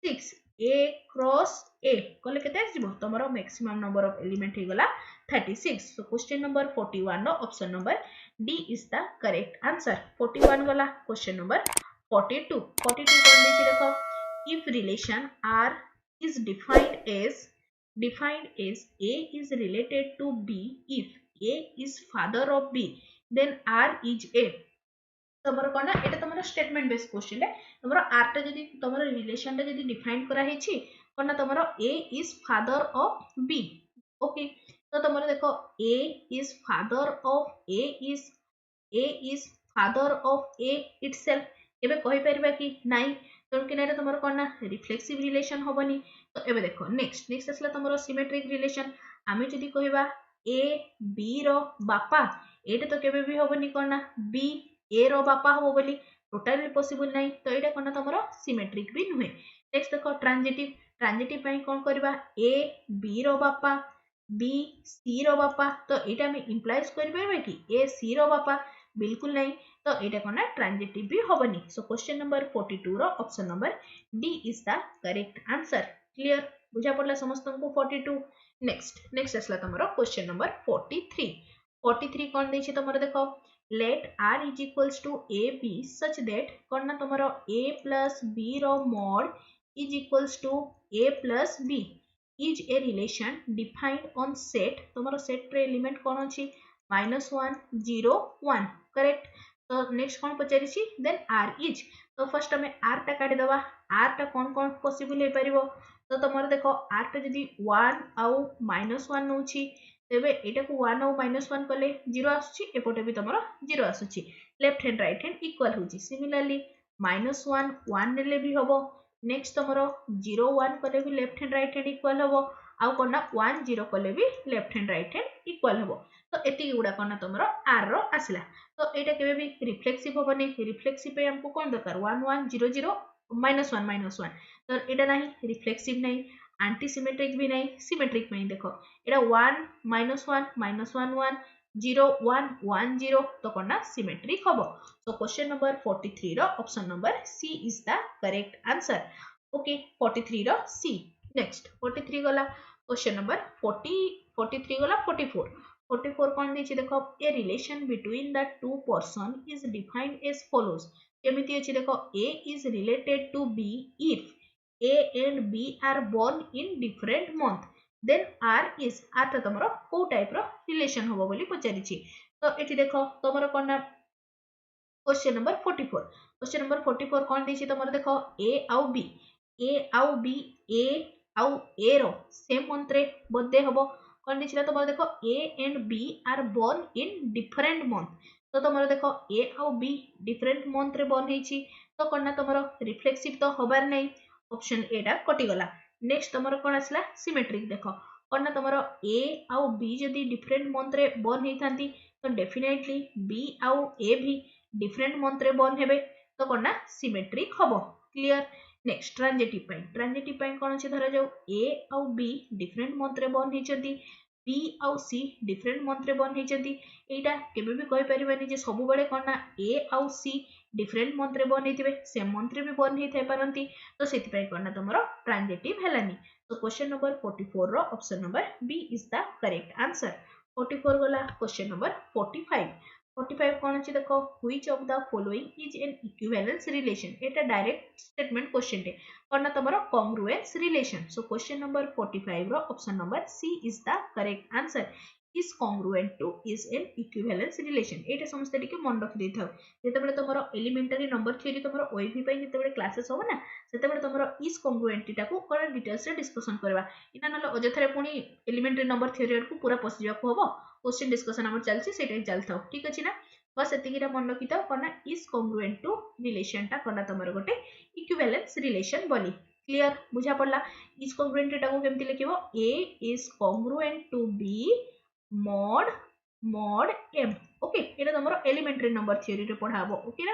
6 a क्रॉस a कोले केते आसिबो तमरो मैक्सिमम नंबर ऑफ एलिमेंट हे गला 36 सो क्वेश्चन नंबर 41 नो option number D is the correct answer 41 गला क्वेश्चन नंबर 42 कोन देछि देखो if relation r is defined as a is related to b if a is father of b then r is a तमरो कोना एटा तमरो statement base question है तमरो r टा जदी तमरो relation टा जदी डिफाइन करा हेछि कोना तमरो a is father of b okay तो तमरो देखो a is father of a itself एबे कहि परबा कि नाही तो किनारे तमरो कोना रिफ्लेक्सिव रिलेशन होबनी तो एबे देखो नेक्स्ट असला तमरो सिमेट्रिक रिलेशन आमे जदी कहिबा a b रो बापा एटा तो केबे भी होबनी कोना b a रो बापा हो बोली टोटली पॉसिबल नाही तो एटा कोना तमरो सिमेट्रिक भी नुहे नेक्स्ट देखो ट्रांजिटिव पई कोन करबा a b रो बापा b c रो बापा तो एटा में इंप्लाइज करबे कि a c रो बापा बिल्कुल नहीं तो एटा कोना ट्रांजिटिव भी होबनी सो क्वेश्चन नंबर 42 रो option number D is the correct answer clear बुझा पड़ला समस्त को 42 नेक्स्ट असला तमरो क्वेश्चन नंबर 43 कोन देछि तमरो देखो let r is equals to a b such that कौन ना तुम्हारा a plus b row mod is equals to a plus b is a relation defined on set तुम्हारा set रे element कौन अछि -1 0 1 करेक्ट तो नेक्स्ट कौन पचारिछि देन r is तो फर्स्ट हमें r टा काटी दबा r टा कौन कौन पॉसिबल हे परिबो तो तुम्हारा देखो r टा जदी 1 आउ -1 नउछि तेबे एटा को 1 और -1 कले 0 आसुची एपोटे भी तमरो 0 आसुची left hand right hand equal होची सिमिलरली -1 1 नेले भी हबो नेक्स्ट तमरो 0 1 कले भी left hand right hand equal हबो आउ कोना 1 0 कले भी left hand right hand equal हबो तो एति गुडा कोना तमरो r रो आसला तो एटा केबे भी रिफ्लेक्सिव होबनी रिफ्लेक्सिव पे हमको कोन दरकार 1 1 0 0 -1 तो एटा नहीं रिफ्लेक्सिव नहीं एंटी सिमेट्रिक भी नहीं सिमेट्रिक में देखो एटा 1 -1 -1 1 0 1 1 0 तो कोना सिमेट्रिक हबो सो क्वेश्चन नंबर 43 रो option number C is the correct answer okay 43 रो सी नेक्स्ट 43 गला क्वेश्चन नंबर 43 गला 44 कौन दी देखो a relation between the two person is defined as follows केमिति अछि देखो A is related to B if A and B are born in different month then R is R तो तमरो को टाइप रो relation होबो बोली पचारिछि तो एठी देखो तमरो कोन क्वेश्चन नंबर 44 कौन दी तमरो देखो A आउ B A आउ A रो सेम मंथ रे बर्थडे होबो कौन दी तमरो देखो A and B are born in different month तो तमरो देखो A आउ B डिफरेंट मंथ रे बॉर्न हेछि तो कोन तमरो रिफ्लेक्सिव तो होबार नै ऑप्शन ए टा कटि गला नेक्स्ट तमरो कोन आसला सिमेट्रिक देखो कोन तमरो ए आउ बी जदी डिफरेंट मंथ रे बॉर्न हेथांती तो डेफिनेटली बी आउ ए भी डिफरेंट मंथ रे बॉर्न हेबे तो कोन सिमेट्रिक हबो क्लियर नेक्स्ट ट्रांजिटिव पॉइंट कोन अछि धरा जाऊ ए आउ बी डिफरेंट मंथ रे बॉर्न हेचंती बी आउ सी डिफरेंट मंथ रे बॉर्न हेचंती एटा केबे भी कहि परिबानी जे सब बेले कोन ना ए आउ सी डिफरेंट मंथ रे बॉर्न हेतिबे सेम मंथ रे भी बॉर्न हेथाय पारंती तो सेति पय कोन ना तमरो ट्रांजिटिव हेलानी तो क्वेश्चन नंबर 44 रो option number B is the correct answer 44 गला क्वेश्चन नंबर 45 कौन अछि देखो which of the following is an equivalence relation एटा डायरेक्ट स्टेटमेंट क्वेश्चन टे कोन तमरो congruence relation so question number 45 रो option number C is the correct answer is congruent to is an equivalence relation एटा समस्त टिके मन रखि देथाउ जेतेबेले तमरो एलिमेंटरी नंबर थ्योरी तमरो ओईवी पय जेतेबेले क्लासेस होबो ना सेतेबेले तमरो is congruent टाको कोन डिटेल्स रे डिस्कशन करबा इना नले अजथरे पुनी एलिमेंटरी नंबर थ्योरी को पूरा पसिजा को होबो क्वेश्चन डिस्कशन हमर चलछि सेटा चलथाउ ठीक अछि ना बस एतिकिरा मन रखिता कोन is congruent to relation टा कोन तमरो गोटे equivalence relation बोली क्लियर बुझा पड़ला is congruent टाको केमति लिखिबो a is congruent to b mod m okay Etah तमरो elementary number theory रे पढाबो ओके ना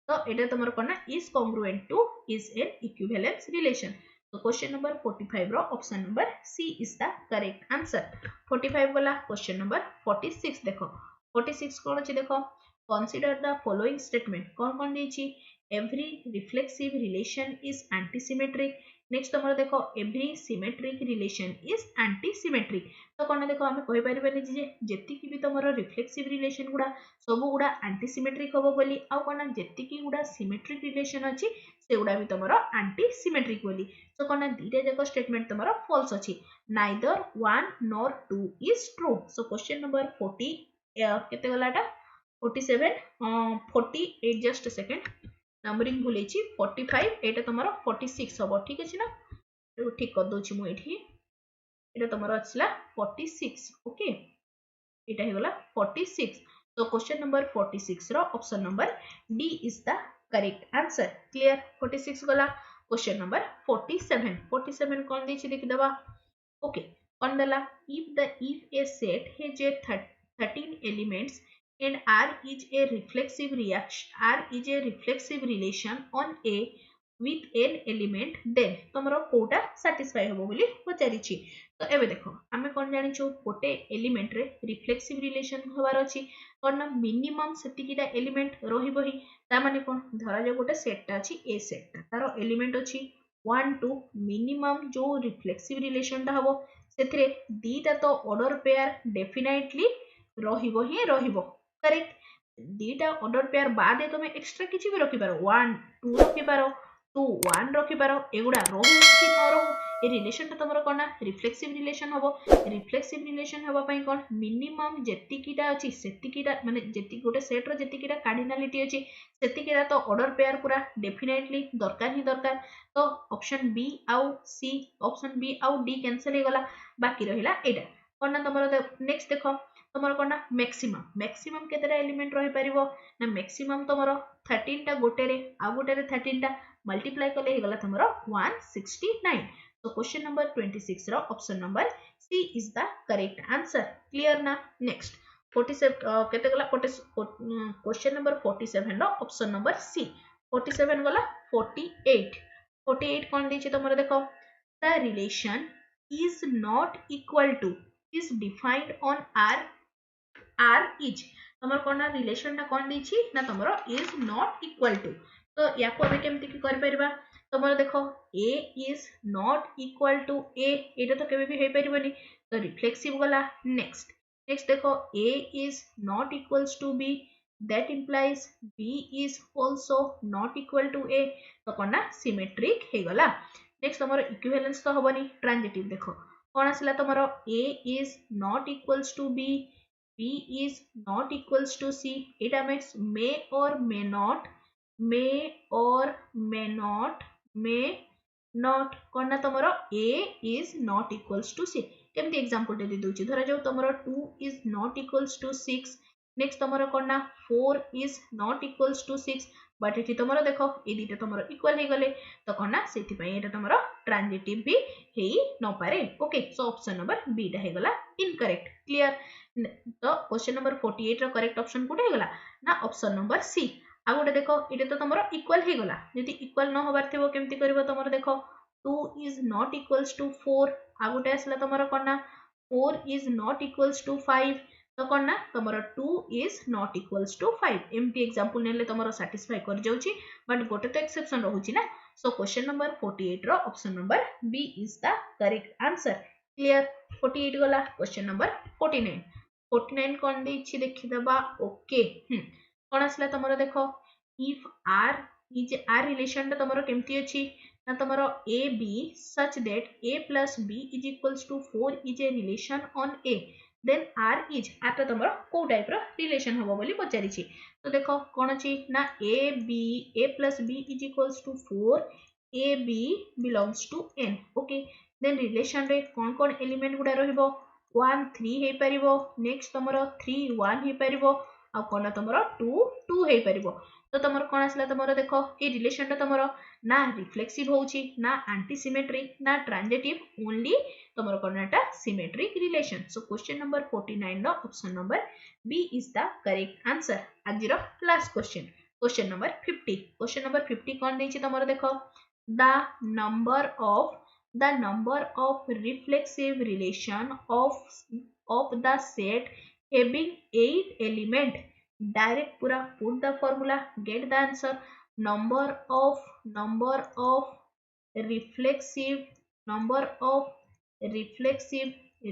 तो एटा तमरो कोना is congruent to is an equivalence relation तो क्वेश्चन नंबर 45 रो option number C is the correct answer 45 वाला question number 46 देखो 46 कोन अछि देखो कंसीडर द फॉलोइंग स्टेटमेंट कौन देछि every reflexive relation is antisymmetric next तमरो देखो every symmetric relation is antisymmetric तो कोन देखो हम कहि परिबेनी जे जेति की भी तमरो रिफ्लेक्सिव रिलेशन गुडा सब गुडा एंटीसिमेट्रिक होबो बोली आ कोन जेति की गुडा सिमेट्रिक रिलेशन अछि से गुडा भी तमरो एंटीसिमेट्रिक बोली तो कोन दीटा जको स्टेटमेंट तमरो फॉल्स अछि neither 1 nor 2 is true so question number 40 केते गलाटा 47 48 जस्ट अ सेकंड नंबरिंग भूलेछि 45 एटा तमरो 46 हबो ठीक अछि ना तो ठीक कर दोछि मु एठी एटा तमरो असला 46 ओके एटा हे गला 46 तो क्वेश्चन नंबर 46 रो option number D is the correct answer clear 46 गला क्वेश्चन नंबर 47 कोन देछि देखि दबा ओके कोन दला if a set has a 13 elements and R is a reflexive relation on A with n element then तमरो Kota satisfy होबो बोली पचारिछि तो एबे देखो हमें कोन जानि छु गोटे एलिमेंट रे रिफ्लेक्सिव रिलेशन होबार अछि कोन मिनिमम सेतिकिटा एलिमेंट रहिबो ही ता माने कोन धरा जे गोटे सेट ता अछि ए सेट ता तारो एलिमेंट अछि 1 2 मिनिमम जो रिफ्लेक्सिव रिलेशन ता हबो सेथिरे दीटा तो ऑर्डर पेयर डेफिनेटली रहिबो ही रहिबो करेक्ट दीटा ऑर्डर पेयर बाद तुम एक्स्ट्रा किसी भी रखिपार 1 2 रखिपार 2 1 रखिपार एगुड़ा रहू कि न रहू ए रिलेशन टा तुमर कोना रिफ्लेक्सिव रिलेशन हबो रिफ्लेक्सिव रिलेशन हबा पई कोन मिनिमम जेतिकीटा अछि सेतिकीटा माने जेति गोटे सेट रो जेतिकीटा कार्डिनलिटी अछि सेतिकीटा तो ऑर्डर पेयर पूरा डेफिनेटली दरकार ही दरकार तो ऑप्शन बी आउ सी ऑप्शन बी आउ डी कैंसिल हो गला बाकी रहिला एटा कोना तुमर नेक्स्ट देखो तुमर कोना मैक्सिमम मैक्सिमम केतेटा एलिमेंट रही परिबो ना मैक्सिमम तुमर 13 टा गोटे रे आ गोटे रे 13 टा मल्टीप्लाई कले हे गला तुमर 169 so question number 26 रो option number C is the correct answer clear ना नेक्स्ट 47 केते गला क्वेश्चन नंबर 47 रो ऑप्शन नंबर सी 47 गला 48 48 कोन दैछि तुमर देखो the relation is not equal to is defined on r is तमर कोन रिलेशन टा कोन दैछि ना तमरो is not equal to तो याको हम केमति की कर परबा तमरो देखो a is not equal to a एटा तो केबे भी हे परबनी तो रिफ्लेक्सिव गला नेक्स्ट देखो a is not equals to b that implies b is also not equal to a तो कोन सिमेट्रिक हे गला नेक्स्ट तमरो इक्विवेलेंस तो हबनी ट्रांजिटिव देखो कोन आसला तमरो a is not equals to b B is not equals to C. It means may or may not करना तमरो A is not equals to C. केमती example दे दोची धरा जाऊ तमरो 2 is not equals to 6 नेक्स्ट तमरो करना 4 is not equals to 6 but एठी तमरो देखो ए दीटा तमरो इक्वल हे गले तो करना सेति पई एटा तमरो ट्रांजिटिव भी हेई न पारे okay so option number B टा हे गला इनकरेक्ट क्लियर तो क्वेश्चन नंबर 48 रो करेक्ट ऑप्शन कोटे हे गला ना ऑप्शन नंबर सी आ गोटे देखो एटा तो तमरो इक्वल हे गला यदि इक्वल न होबार थिबो केमती करबो तमरो देखो 2 is not equals to 4 आ गोटे आसला तमरो करना 4 is not equals to 5 तो करना तमरो 2 is not equals to 5 empty example नेले तमरो सैटिस्फाई कर जाउची बट गोटे तो एक्सेप्शन रहउची ना सो क्वेश्चन नंबर 48 रो option number B is the correct answer clear 48 गला क्वेश्चन नंबर 49 कोन देछि देखि दबा ओके कोन आसला तमरो देखो if R is R relation ता तमरो केमती अछि ना तमरो a b such that a plus b is equals to 4 is a relation on a then r is आता तमरो को टाइप रो रिलेशन हबो बोली पचारि छी तो देखो कोन अछि ना a plus b is equals to 4 a b belongs to n okay then relation रे कोन एलिमेंट गुडा रहिबो 1 3 हे परिबो नेक्स्ट तमरो 3 1 हे परिबो आ कोन तमरो 2 2 हे परिबो तो तमरो कोन आसला तमरो देखो ए रिलेशन ता तमरो ना रिफ्लेक्सिव होउची ना एंटी सिमेट्रिक ना ट्रांजिटिव ओनली तमरो कोनटा symmetric relation so question number 49 नो option number B is the correct answer आज रो लास्ट क्वेश्चन नंबर 50 कोन देछि तमरो देखो the number of reflexive relation of the set having 8 element direct pura put the formula get the answer number of reflexive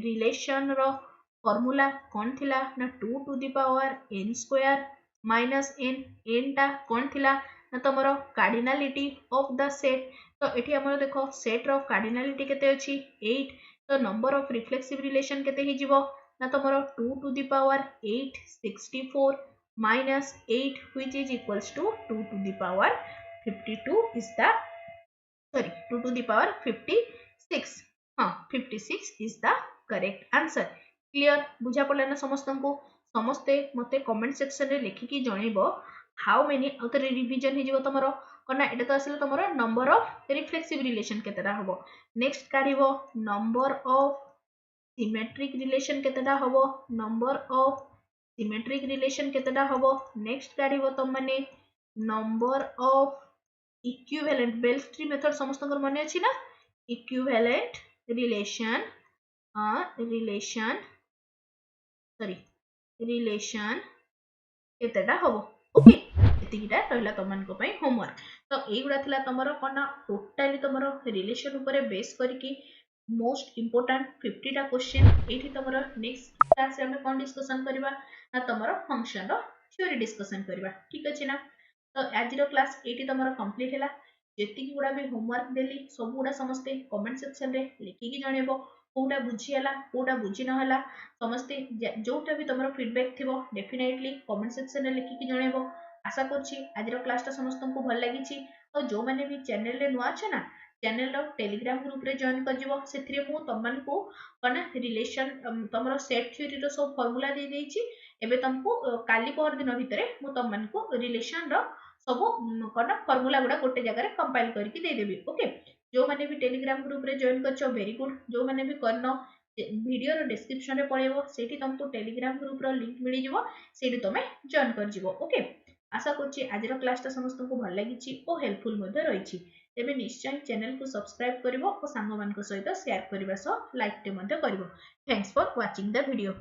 relation रो formula कौन थिला ना 2 to the power n square minus n टा कौन थिला ना तमरो कार्डिनलिटी ऑफ द सेट तो एठी हमर देखो सेट रो कार्डिनलिटी केते अछि 8 तो नंबर ऑफ रिफ्लेक्सिव रिलेशन केते हि जिवो ना तमरो 2 to the power 8 64 minus 8 which is equals to 2 to the power 52 is the 2 to the power 56 हाँ 56 is the correct answer clear बुझा पड़ला ना समस्ते मते कमेंट सेक्शन रे लिखिकी जणैबो हाउ मेनी अतरे रिवीजन हे जिवो तमरो कना एटा तो आसले तमरो नंबर ऑफ रिफ्लेक्सिव रिलेशन केतेटा हबो नेक्स्ट काढिबो नंबर ऑफ सिमेट्रिक रिलेशन केतेटा हबो नंबर ऑफ सिमेट्रिक रिलेशन केतेटा हबो नेक्स्ट काढिबो तम माने number of equivalent Bell's tree method समस्तकर माने अछि ना इक्विवेलेंट रिलेशन केतेटा हबो ओके एतिकिटा रहला तमन को पई होमवर्क तो एगुडा थिला तमरो कोना टोटली तमरो रिलेशन ऊपर बेस करके मोस्ट इंपोर्टेंट 50 टा क्वेश्चन एठी तमरो नेक्स्ट क्लास रे हम कोन डिस्कशन करबा ना तमरो फंक्शन रो थ्योरी डिस्कशन करबा ठीक अछि ना। तो आज क्लास एटी तमरो कंप्लीट हैला। जेति गुडा भी होमवर्क देली सब गुडा समस्ते कमेंट सेक्शन रे लिखि कि जणेबो कोटा बुझी हला कोटा बुझी न हला समस्ते जोटा भी तमरो फीडबैक थिबो डेफिनेटली कमेंट सेक्शन रे लिखि कि जणेबो। आशा करछि आज क्लास ता समस्त को भल लागि छि। तो जो माने भी चैनल रे नुआ छ ना चैनल रो टेलीग्राम ग्रुप रे जॉइन कर जिवो सेथरे मु तमन को कना रिलेशन तमरो सेट थ्योरी रो सब फार्मूला दे देई छि। एबे तुमको काली पर दिन भितरे मु तमन को रिलेशन रो सब कना फार्मूला गुडा गोटे जगह रे कंपाइल करके दे देबी ओके। जो माने भी टेलीग्राम ग्रुप रे जॉइन करछो वेरी गुड। जो माने भी करनो वीडियो रो डिस्क्रिप्शन रे पळेबो सेठी तुमको टेलीग्राम ग्रुप रो लिंक मिली जिवो सेठी तमे जॉइन कर जिवो ओके। आशा करछि आज क्लास ता समस्त को भल लागि छि ओ हेल्पफुल मध्ये रहि छि। तेबे निश्चय चैनल को सब्सक्राइब करिवो और सांग मान को सहित शेयर करबा सह लाइक टे मध्ये करिवो। Thanks for watching the video.